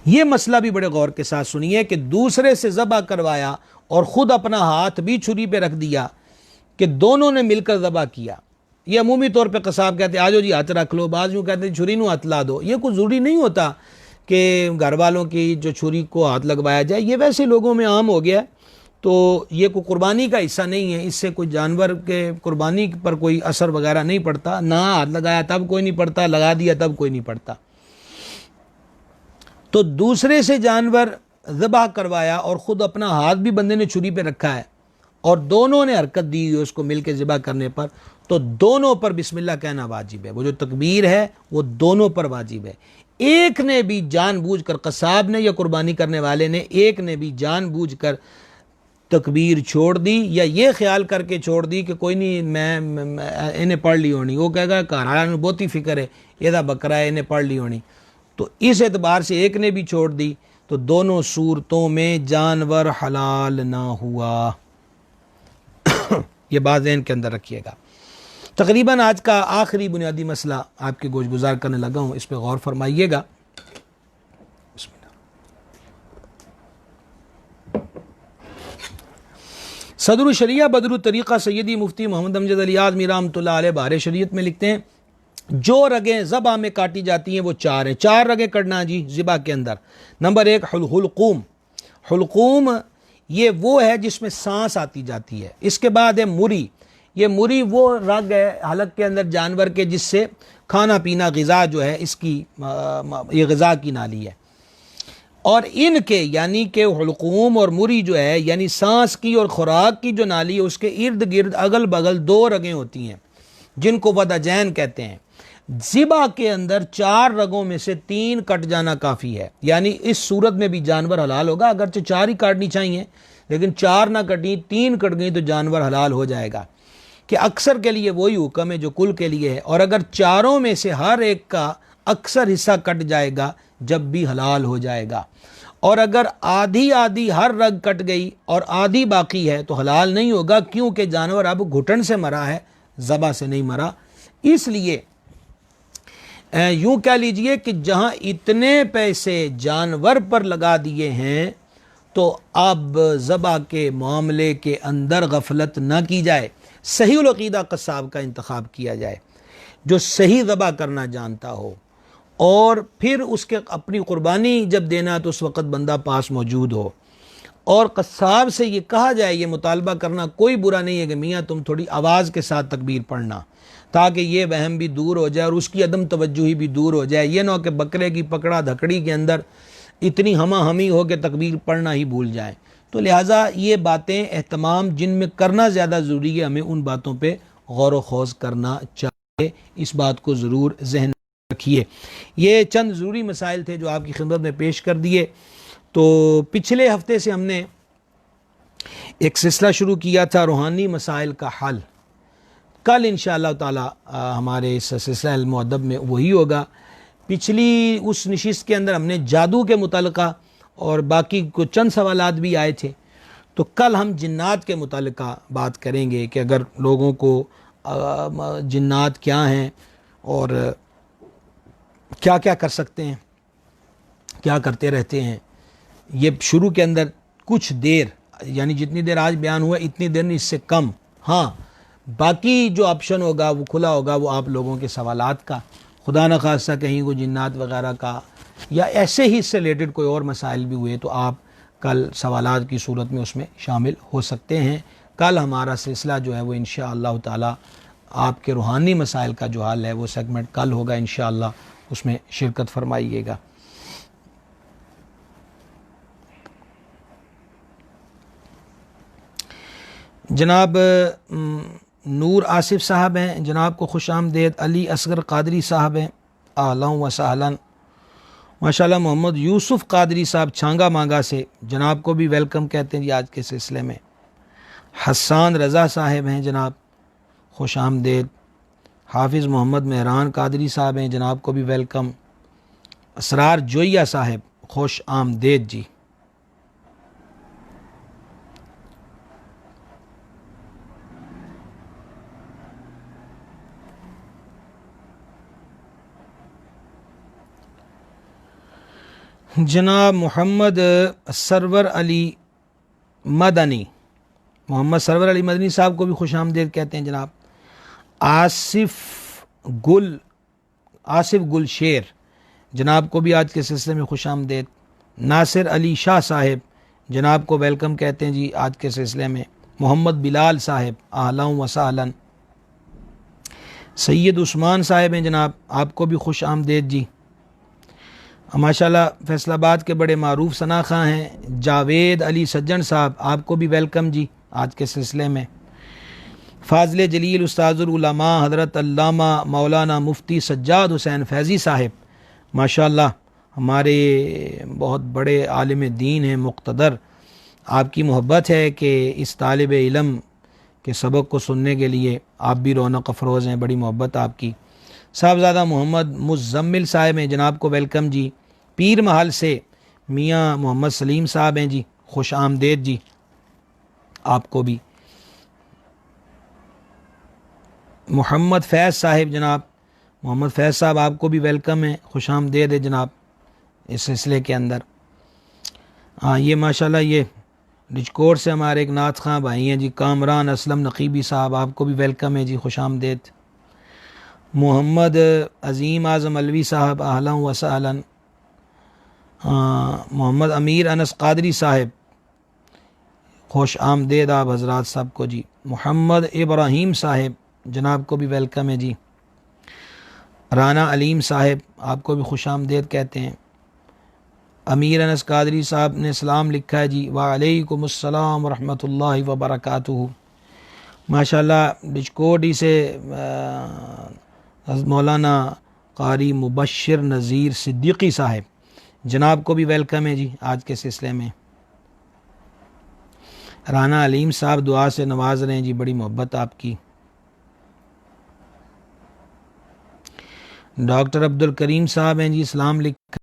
ये मसला भी बड़े गौर के साथ सुनिए कि दूसरे से ज़बा करवाया और ख़ुद अपना हाथ भी छुरी पे रख दिया कि दोनों ने मिलकर ज़बा किया। ये अमूमी तौर पे कसाब कहते हैं आजो जी हाथ रख लो, बाज़ यूँ कहते हैं छुरी नू हाथ ला दो। ये कुछ ज़रूरी नहीं होता कि घर वालों की जो छुरी को हाथ लगवाया जाए, ये वैसे लोगों में आम हो गया। तो ये कोई कुर्बानी का हिस्सा नहीं है, इससे कोई जानवर के कुर्बानी पर कोई असर वगैरह नहीं पड़ता। ना हाथ लगाया तब कोई नहीं पड़ता, लगा दिया तब कोई नहीं पड़ता। तो दूसरे से जानवर ज़बह करवाया और ख़ुद अपना हाथ भी बंदे ने छुरी पे रखा है और दोनों ने हरकत दी है उसको मिल के ज़बह करने पर, तो दोनों पर बिस्मिल्लाह कहना वाजिब है। वो जो तकबीर है वो दोनों पर वाजिब है। एक ने भी जानबूझकर, कसाब ने या कुर्बानी करने वाले ने, एक ने भी जानबूझकर तकबीर छोड़ दी या ये ख्याल करके छोड़ दी कि कोई नहीं मैं इन्हें पढ़ ली होनी, वो कहेगा घर वाला ने बहुत ही फिक्र है, यदा बकरा है इन्हें पढ़ ली होनी, तो इस एतबार से एक ने भी छोड़ दी तो दोनों सूरतों में जानवर हलाल ना हुआ। ये बात ज़हन के अंदर रखिएगा। तकरीबन आज का आखिरी बुनियादी मसला आपके गोश गुजार करने लगा हूँ, इस पर गौर फरमाइएगा। सदरुल शरिया बदरुल तरीक़ा सैयदी मुफ्ती मोहम्मद अमजद अली आज़मी रहमतुल्लाह अलैह बारे शरीयत में लिखते हैं, जो रगें ज़बा में काटी जाती हैं वो चार हैं। चार रगें कटना जी ज़िबा के अंदर। नंबर एक हुलकूम। हुलकूम ये वो है जिसमें सांस आती जाती है। इसके बाद है मुरी। ये मुरी वो रग है हलक के अंदर जानवर के जिससे खाना पीना ग़िज़ा जो है इसकी ये ग़िज़ा की नाली है। और इनके यानी कि हुलकूम और मुरी जो है यानी सांस की और खुराक की जो नाली है उसके इर्द गिर्द अगल बगल दो रगें होती हैं जिनको वदाजैन कहते हैं। ज़िबा के अंदर चार रगों में से तीन कट जाना काफ़ी है, यानी इस सूरत में भी जानवर हलाल होगा। अगरचे चार ही काटनी चाहिए लेकिन चार ना कटी, तीन कट गई तो जानवर हलाल हो जाएगा। कि अक्सर के लिए वही हुक्म है जो कुल के लिए है, और अगर चारों में से हर एक का अक्सर हिस्सा कट जाएगा जब भी हलाल हो जाएगा। और अगर आधी आधी हर रग कट गई और आधी बाकी है तो हलाल नहीं होगा, क्योंकि जानवर अब घुटन से मरा है, ज़बा से नहीं मरा। इसलिए यूँ कह लीजिए कि जहाँ इतने पैसे जानवर पर लगा दिए हैं तो अब ज़बा के मामले के अंदर गफलत न की जाए, सही उल अक़ीदा कसाब का इंतखाब किया जाए जो सही ज़बा करना जानता हो, और फिर उसके अपनी क़ुरबानी जब देना तो उस वक़्त बंदा पास मौजूद हो। और कस्साब से ये कहा जाए, ये मुतालबा करना कोई बुरा नहीं है कि मियाँ तुम थोड़ी आवाज़ के साथ तकबीर पढ़ना, ताकि ये वहम भी दूर हो जाए और उसकी अदम तवज्जुही भी दूर हो जाए। ये ना हो कि बकरे की पकड़ा धकड़ी के अंदर इतनी हमा हमी हो कि तकबीर पढ़ना ही भूल जाए। तो लिहाजा ये बातें एहतमाम जिनमें करना ज़्यादा ज़रूरी है, हमें उन बातों पर गौर व खौज़ करना चाहिए। इस बात को ज़रूर जहन रखिए। ये चंद ज़रूरी मसाइल थे जो आपकी खिदमत में पेश कर दिए। तो पिछले हफ्ते से हमने एक सिलसिला शुरू किया था रूहानी मसाइल का हल। कल इंशाअल्लाह ताला हमारे इस सिलसिला इल्म अदब में वही होगा। पिछली उस नशिस्त के अंदर हमने जादू के मुतल्लिक़ा और बाकी कुछ चंद सवालात भी आए थे। तो कल हम जिन्नात के मुतल्लिक़ा बात करेंगे कि अगर लोगों को जिन्नात क्या हैं और क्या क्या कर सकते हैं, क्या करते रहते हैं। ये शुरू के अंदर कुछ देर, यानी जितनी देर आज बयान हुआ इतनी देर नहीं, इससे कम। हाँ, बाकी जो ऑप्शन होगा वो खुला होगा, वो आप लोगों के सवालात का, खुदा न खास्ता कहीं को जिन्नात वगैरह का या ऐसे ही इससे रिलेटेड कोई और मसाइल भी हुए तो आप कल सवालात की सूरत में उसमें शामिल हो सकते हैं। कल हमारा सिलसिला जो है वो इंशाअल्लाह ताला आपके रूहानी मसाइल का जो हाल है वो सेगमेंट कल होगा इंशाअल्लाह, उसमें शिरकत फरमाइएगा। जनाब नूर आसिफ साहब हैं, जनाब को खुश आमदेद। अली असगर कादरी साहब हैं, आहलन व सहलन। माशाल्लाह मोहम्मद यूसुफ कादरी साहब छांगा मांगा से, जनाब को भी वेलकम कहते हैं जी आज के सिलसिले में। हसान रज़ा साहब हैं, जनाब खुश आमदेद। हाफिज़ मोहम्मद मेहरान कादरी साहब हैं, जनाब को भी वेलकम। असरार जोइया साहब खुश आमदेद जी। जनाब मोहम्मद सरवर अली मदनी, मोहम्मद सरवर अली मदनी साहब को भी खुश आमदेद कहते हैं जनाब। आसिफ गुल शेर, जनाब को भी आज के सिलसिले में खुश आमदेद। नासिर अली शाह साहिब, जनाब को वेलकम कहते हैं जी आज के सिलसिले में। मोहम्मद बिलाल साहिब, आहलन व सहलन। सैयद उस्मान साहिब हैं जनाब, आपको भी खुश आमदेद जी। माशाल्लाह फैसलाबाद के बड़े मारूफ सना खां हैं। जावेद अली सज्जन साहब, आपको भी वेलकम जी आज के सिलसिले में। फ़ाज़िल जलील उस्ताज़ुल उलमा हज़रत अल्लामा मौलाना मुफ्ती सज्जाद हुसैन फैज़ी साहिब, माशाल्लाह हमारे बहुत बड़े आलिम दीन हैं, मुक़्तदर। आपकी मोहब्बत है कि इस तालिब इल्म के सबक को सुनने के लिए आप भी रौनक अफरोज़ हैं, बड़ी मोहब्बत आपकी। साहबज़ादा मोहम्मद मुज़म्मिल साहब हैं, जनाब को वेलकम जी। पीर महल से मियाँ मोहम्मद सलीम साहब हैं जी, खुश आमदेद जी आपको भी। मोहम्मद फैज़ साहिब, जनाब मोहम्मद फैज़ साहब आपको भी वेलकम है, खुश आमदेद है जनाब इस सिलसिले के अंदर। हाँ, ये माशाल्लाह ये रिजकोट से हमारे एक नात खां भाई हैं जी, कामरान असलम नकीबी साहब, आपको भी वेलकम है जी, खुश आमदेद। मोहम्मद अज़ीम आज़म अलवी साहब, आहलन व सहलन। मोहम्मद अमीर अनस कादरी साहब, खुश आमदेद आप हज़रात साहब को जी। मोहम्मद इब्राहीम साहब, जनाब को भी वेलकम है जी। राना अलीम साहब, आपको भी खुश आमदेद कहते हैं। अमीर अनस कादरी साहब ने सलाम लिखा है जी, वालेकुमुस्सलाम व रहमतुल्लाहि व बरकातुहू। माशाल्लाह डिचकोडी से मौलाना कारी मुबश्शिर नज़ीर सिद्दीकी साहब, जनाब को भी वेलकम है जी आज के सिलसिले में। राना अलीम साहब दुआ से नवाज रहे हैं जी, बड़ी मोहब्बत आपकी। डॉक्टर अब्दुल करीम साहब हैं जी, सलाम लिखा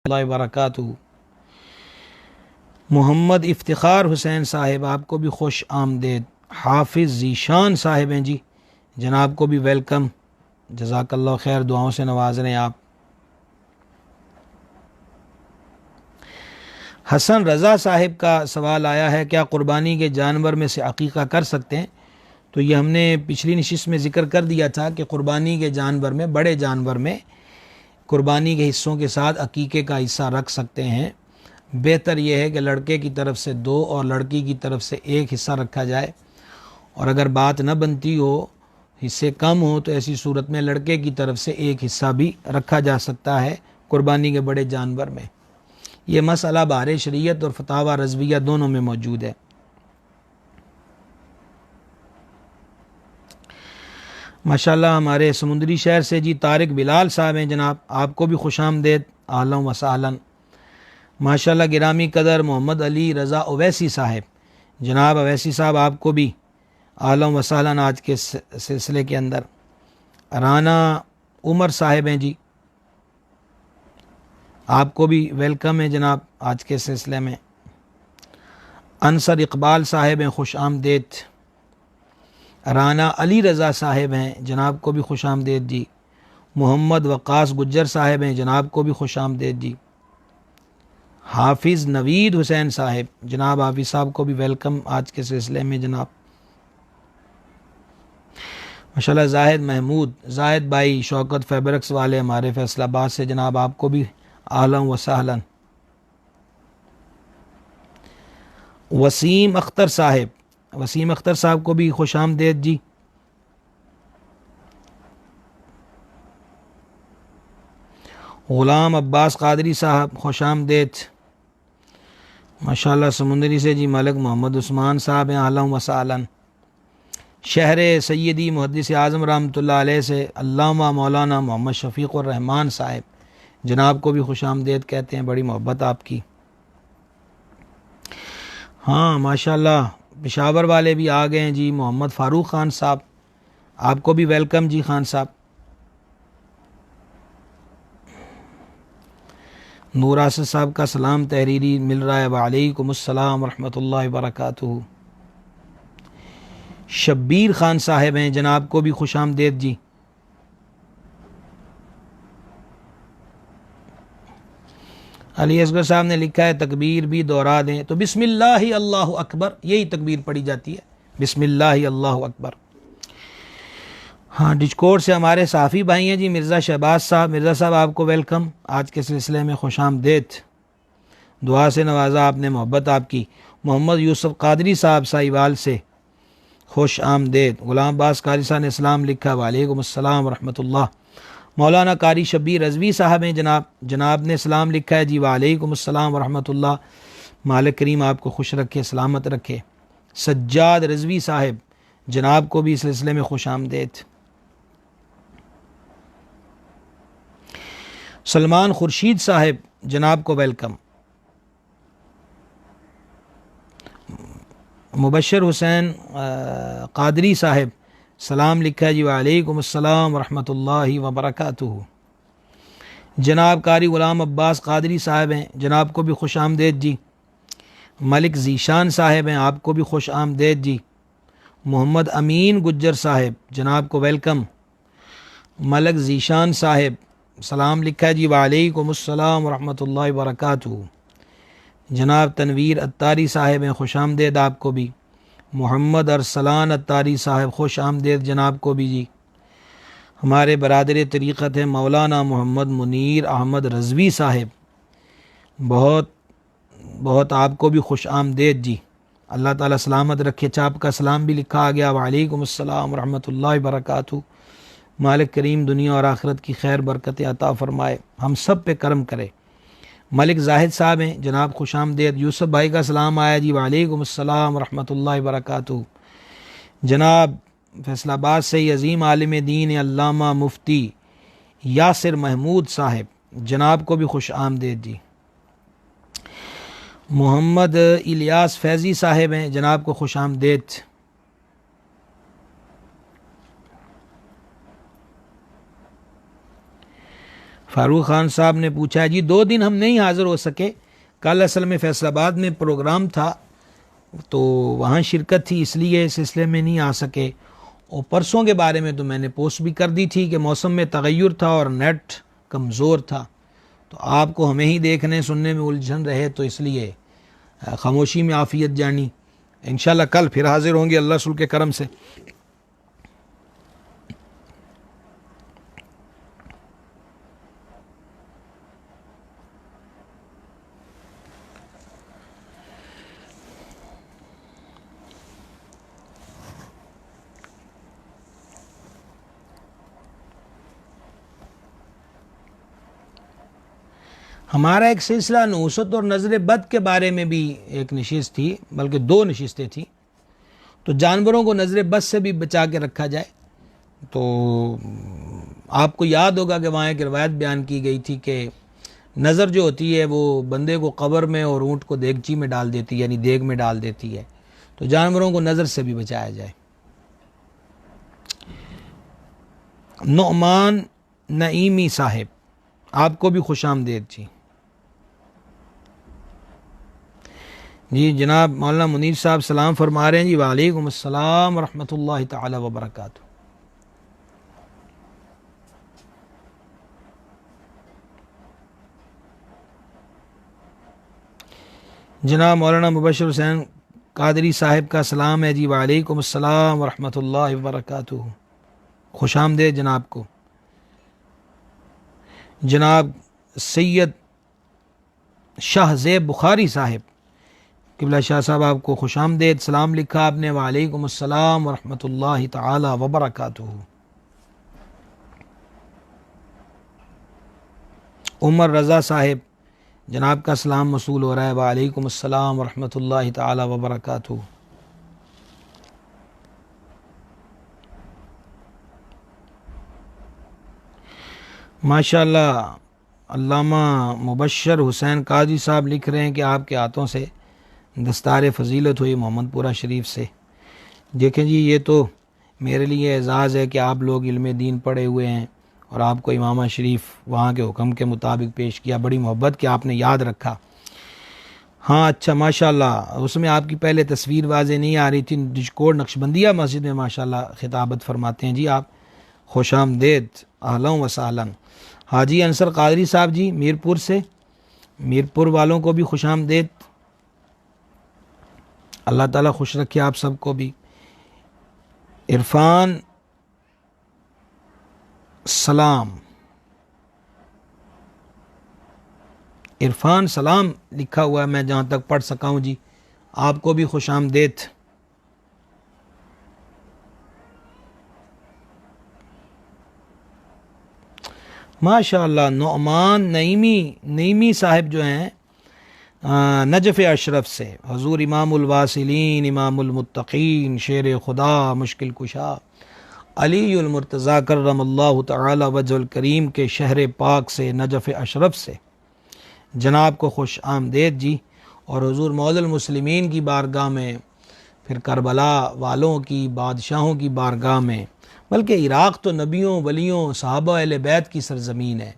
बरकातुहू। मोहम्मद इफ्तिखार हुसैन साहिब, आपको भी खुश आमदेद। हाफिज़ ज़ीशान साहिब हैं जी, जनाब को भी वेलकम, जज़ाकल्लाह खैर, दुआओं से नवाज रहे हैं आप। हसन रज़ा साहिब का सवाल आया है, क्या कुर्बानी के जानवर में से अकीक़ा कर सकते हैं? तो ये हमने पिछली नशिस्त में ज़िक्र कर दिया था कि कुर्बानी के जानवर में, बड़े जानवर में कुर्बानी के हिस्सों के साथ अकीक़े का हिस्सा रख सकते हैं। बेहतर यह है कि लड़के की तरफ से 2 और लड़की की तरफ से 1 हिस्सा रखा जाए, और अगर बात न बनती हो, हिस्से कम हो, तो ऐसी सूरत में लड़के की तरफ से 1 हिस्सा भी रखा जा सकता है कुर्बानी के बड़े जानवर में। ये मसला बाहर शरीयत और फतावा रज़विया दोनों में मौजूद है। माशाल्लाह हमारे समुंदरी शहर से जी तारिक बिलाल साहब हैं जनाब, आपको भी खुशामदेद, आहलन व सहलन। माशाल्लाह गिरामी कदर मोहम्मद अली रज़ा ओवैसी साहब, जनाब ओवैसी साहब आपको भी आहलन व सहलन आज के सिलसिले के अंदर। राना उमर साहब हैं जी, आपको भी वेलकम है जनाब आज के सिलसिले में। अनसर इकबाल साहब हैं, खुश आमदेद। राना अली रज़ा साहब हैं, जनाब को भी खुश आमदेद जी। मोहम्मद वक़ास गुज्जर साहब हैं, जनाब को भी खुश आमदेद जी। हाफिज़ नवीद हुसैन साहब, जनाब हाफिज़ साहब को भी वेलकम आज के सिलसिले में जनाब। माशाल्लाह जाहिद महमूद, जाहिद भाई शौकत फैब्रिक्स वाले हमारे फैसलाबाद से, जनाब आपको भी आहलन व सहलन। वसीम अख्तर साहब, वसीम अख्तर साहब को भी खुश आमदेद जी। ग़ुलाम अब्बास कादरी साहब खुश आमदेद। माशाल्लाह समुंदरी से जी मलिक मोहम्मद उस्मान साहब हैं, आहलन व सहलन। शहर सैयदी मुहद्दिस आज़म रहमतुल्लाह अलैह से अल्लामा मौलाना मोहम्मद शफ़ीक़ुर रहमान साहब, जनाब को भी खुश आमदेद कहते हैं, बड़ी मोहब्बत आपकी। हाँ माशाल्लाह पेशावर वाले भी आ गए हैं जी। मोहम्मद फ़ारूक ख़ान साहब, आपको भी वेलकम जी ख़ान साहब। नूर आसिफ साहब का सलाम तहरीरी मिल रहा है, वालेकुमुस्सलाम रहमतुल्लाहि व बरकातुहू। शब्बीर ख़ान साहब हैं, जनाब को भी खुश आमदेद जी। अली असगर साहब ने लिखा है तकबीर भी दोहरा दें, तो बिस्मिल्लाहि अल्लाहु अकबर, यही तकबीर पढ़ी जाती है, बिस्मिल्लाहि अल्लाहु अकबर। हाँ डिस्कोर्ट से हमारे साफ़ी भाई हैं जी मिर्ज़ा शहबाज साहब, मिर्ज़ा साहब आपको वेलकम आज के सिलसिले में, खुश आमदेद। दुआ से नवाजा आपने, मोहब्बत आपकी। मोहम्मद यूसुफ कादरी साहब साहिवाल से, खुश आमदेद। ग़ुलाम अब्बास कारी साहब ने इस्लाम लिखा, वालेकुमुस्सलाम रहमतुल्लाह। मौलाना कारी शब्बीर रज़वी साहब हैं जनाब, जनाब ने इस्लाम लिखा है जी, वालेकुमुस्सलाम रहमतुल्लाह। मालिक करीम आपको खुश रखे, सलामत रखे। सज्जाद रज़वी साहब, जनाब को भी इस सिलसिले में खुश आमदेद। सलमान खुर्शीद साहब, जनाब को वेलकम। मुबशर हुसैन कादरी साहब, सलाम लिखा है जी, वालेकुमुस्सलाम रहमतुल्लाहि व बरकातुहू। जनाब कारी ग़ुलाम अब्बास कादरी साहब हैं, जनाब को भी खुश आमदेद जी। मलिक ज़ीशान साहब हैं, आपको भी खुश आमदेद जी। मोहम्मद अमीन गुज्जर साहब, जनाब को वेलकम। मलिक ज़ीशान साहब, सलाम लिखा है जी, वालेकुमुस्सलाम रहमतुल्लाहि व बरकातुहू। जनाब तनवीर अत्तारी साहब हैं, खुश आमदेद आपको भी। मोहम्मद अरसलान अत्तारी साहब, खुश आमदेद जनाब को भी जी। हमारे बरादर तरीक़त है मौलाना मोहम्मद मुनीर अहमद रज़वी साहब, बहुत बहुत आपको भी खुश आमदेद जी। अल्लाह ताला सलामत रखे। चाप का सलाम भी लिखा आ गया, वालेकुमुस्सलाम रहमतुल्लाहि व बरकातुहू। मालिक करीम दुनिया और आखिरत की खैर बरकत अता फ़रमाए, हम सब पे करम करे। मलिक जाहिद साहब हैं, जनाब खुश आमदेद। यूसुफ भाई का सलाम आया जी, वालेकुमुस्सलाम रहमतुल्लाहि व बरकातुहू। जनाब फैसलाबाद से अज़ीम आलिम दीन अल्लामा मुफ्ती यासिर महमूद साहब, जनाब को भी खुश आमदेद जी। मोहम्मद इलियास फैज़ी साहब हैं, जनाब को खुश आमदेद। फ़ारूक ख़ान साहब ने पूछा जी 2 दिन हम नहीं हाज़िर हो सके, कल असल में फैसलाबाद में प्रोग्राम था तो वहाँ शिरकत थी, इसलिए सिलसिले में नहीं आ सके। और परसों के बारे में तो मैंने पोस्ट भी कर दी थी कि मौसम में तगय्युर था और नेट कमज़ोर था, तो आपको हमें ही देखने सुनने में उलझन रहे, तो इसलिए खामोशी में आफ़ियत जानी। इंशाल्लाह कल फिर हाज़िर होंगे अल्लाह रसूल के करम से। हमारा एक सिलसिला नूसत और नज़र बद के बारे में भी एक नशिस्त थी, बल्कि 2 नशिस्तें थी। तो जानवरों को नज़र बद से भी बचा के रखा जाए। तो आपको याद होगा कि वहाँ एक रिवायत बयान की गई थी कि नज़र जो होती है वो बंदे को कब्र में और ऊँट को देगची में डाल देती है, यानी देग में डाल देती है। तो जानवरों को नज़र से भी बचाया जाए। नुअमान नईमी साहिब, आपको भी खुश आमदेद जी। जी जनाब मौलाना मुनीर साहब सलाम फरमा रहे हैं जी। वालेकुम अस्सलाम रहमतुल्लाहि ताला व बरकातहू। जनाब मौलाना मुबशर हुसैन कादरी साहिब का सलाम है जी। वालेकुम अस्सलाम व रहमतुल्लाहि व बरकातहू। खुश आमदेद जनाब को। जनाब सैयद शाह ज़ेब बुखारी साहिब, किबला शाह साहब आपको खुश आमदेद, सलाम लिखा आपने। वालेकुम अस्सलाम व रहमतुल्लाहि ताला व बरकातहू। उमर रज़ा साहिब, जनाब का सलाम मसूल हो रहा है। वालेकुम अस्सलाम व रहमतुल्लाहि ताला व बरकातहू। माशाअल्लाह अल्लामा मुबशर हुसैन काजी साहब लिख रहे हैं कि आपके हाथों से दस्तार फ़जीलत हुई मोहम्मदपुरा शरीफ से। देखें जी, ये तो मेरे लिए एज़ाज़ है कि आप लोग इल्म दीन पढ़े हुए हैं और आपको इमामा शरीफ वहाँ के हुक्म के मुताबिक पेश किया। बड़ी मोहब्बत कि आपने याद रखा। हाँ अच्छा माशाअल्लाह, उसमें आपकी पहले तस्वीर वाज़े नहीं आ रही थी। डिशकोट नक्शबंदिया मस्जिद में माशाअल्लाह खिताबत फरमाते हैं जी आप। खुश आमदेद, अहलन व सहलन। हाजी अंसर कादरी साहब जी मीरपुर से, मीरपुर वालों को भी खुश आमदेद। अल्लाह ताला खुश रखे आप सबको भी। इरफान सलाम, इरफान सलाम लिखा हुआ है, मैं जहाँ तक पढ़ सका हूँ जी। आपको भी खुश आमदेद। माशाअल्लाह नुअमान नईमी साहिब जो हैं नजफ़ अशरफ से, हजूर इमामुल वासिलीन इमामुल मुत्तकीन शेर खुदा मुश्किल कुशा अलीउल मुर्तज़ा कररमल्लाहु तआला वजहुल करीम के शहर पाक से, नजफ़ अशरफ से जनाब को खुश आमदेद जी। और हुजूर मौलुल मुस्लिमीन की बारगाह में, फिर करबला वालों की, बादशाहों की बारगाह में, बल्कि इराक़ तो नबियों वलियों सहाबा अहले बैत की सरज़मीन है।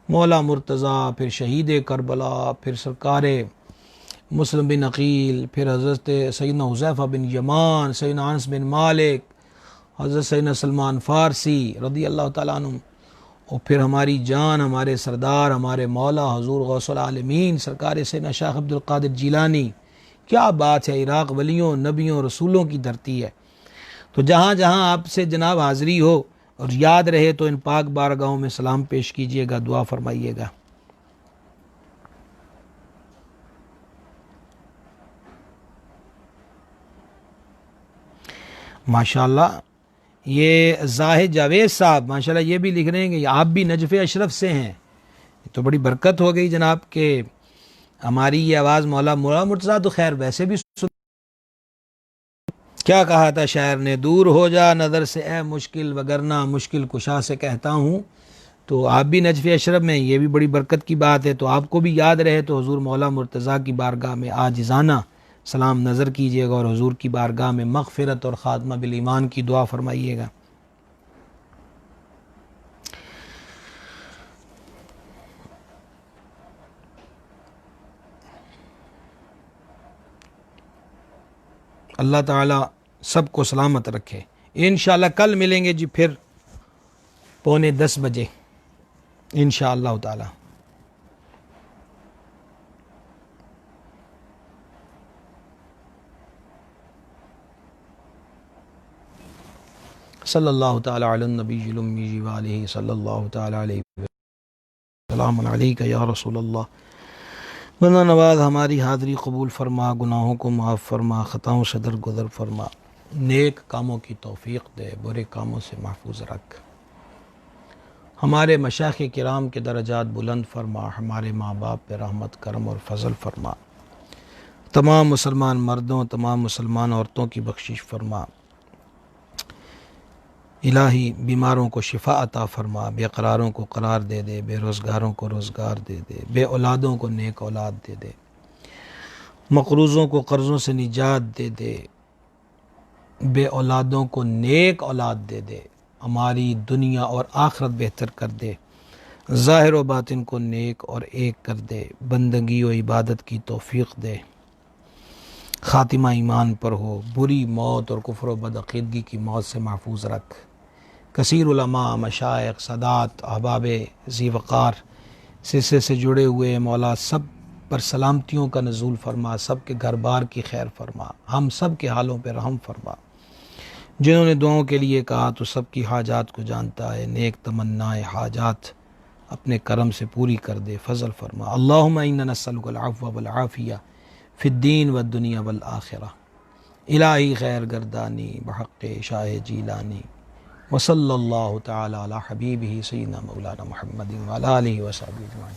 मौला मुर्तज़ा, फिर शहीद करबला, फिर सरकार मुस्लिम बिन अकील, फिर हज़रत सैयदना हुज़ैफ़ा बिन यमान, सैयदना अनस बिन मालिक, हज़रत सैयदना सलमान फ़ारसी रज़ी अल्लाह तआला अन्हु, और फिर हमारी जान, हमारे सरदार, हमारे मौला हज़ूर गौसुल आलमीन सरकार सैयदना शाह अब्दुल क़ादिर जिलानी। क्या बात है, इराक़ वलियों नबियों रसूलों की धरती है। तो जहाँ जहाँ आपसे जनाब हाज़िरी हो और याद रहे तो इन पाक बारगाहों में सलाम पेश कीजिएगा, दुआ फरमाइएगा। माशाअल्लाह ये ज़ाहिद जावेद साहब माशाअल्लाह ये भी लिख रहे हैं कि आप भी नजफ़ अशरफ से हैं। तो बड़ी बरकत हो गई जनाब के हमारी ये आवाज़ मौला मुर्तज़ा तो खैर वैसे भी सुन। क्या कहा था शायर ने, दूर हो जा नज़र से ए मुश्किल, वगरना मुश्किल कुशा से कहता हूँ। तो आप भी नजफ़ अशरफ में, ये भी बड़ी बरकत की बात है। तो आपको भी याद रहे तो हुज़ूर मौला मुर्तज़ा की बारगाह में आजिज़ाना सलाम नज़र कीजिएगा और हुज़ूर की बारगाह में मग़फ़िरत और ख़ात्मा बिल ईमान की दुआ फरमाइएगा। अल्लाह ताला सबको सलामत रखे। इंशाअल्लाह कल मिलेंगे जी फिर 9:45 बजे इंशाअल्लाह ताला। सल्लल्लाहु ताला अला नबील उम्मी व आलिहि सल्लल्लाहु ताला अलैहि वसल्लम अलैका या रसूलल्लाह। बंदा नवाज हमारी हाज़िरी कबूल फरमा, गुनाहों को माफ़ फरमा, ख़ताओं से दरगुज़र फरमा, नेक कामों की तौफ़ीक़ दे, बुरे कामों से महफूज रख। हमारे मशाइख किराम के दरजात बुलंद फरमा, हमारे माँ बाप पे रहमत करम और फजल फरमा, तमाम मुसलमान मर्दों तमाम मुसलमान औरतों की बख्शिश फरमा। इलाही बीमारों को शिफा अता फरमा, बेकरारों को करार दे दे, बेरोज़गारों को रोज़गार दे दे, बे औलादों को नेक औलाद दे दे, मकरूज़ों को कर्ज़ों से निजात दे दे, बे औलादों को नेक औलाद दे दे, हमारी दुनिया और आखरत बेहतर कर दे, ज़ाहिर व बातिन को नेक और एक कर दे, बंदगी व इबादत की तौफ़ीक़ दे, ख़ातिमा ईमान पर हो, बुरी मौत और कुफ्र व बदअक़ीदगी की मौत से महफूज रख। कसीर उलमा, मशाइख, सदात, अहबाब ज़ी वक़ार सिलसिले से जुड़े हुए मौला सब पर सलामतियों का नज़ूल फरमा, सब के घर बार की खैर फरमा, हम सब के हालों पर रहम फरमा। जिन्होंने दुआओं के लिए कहा तो सब की हाजात को जानता है, नेक तमन्नाए हाजात अपने करम से पूरी कर दे, फजल फरमा। अल्लाहुम्मा इन्ना नस्अलुकल अफ़्व वल आफ़िया फ़िद्दीन वद दुनिया वल आखिरा। इलाही खैर गर्दानी बहक़्क़े शाह जीलानी व सल्लल्लाहु तआला अला हबीबिही सय्यिदिना मौलाना मुहम्मदिन व अला आलिहि व सहबिही अजमईन।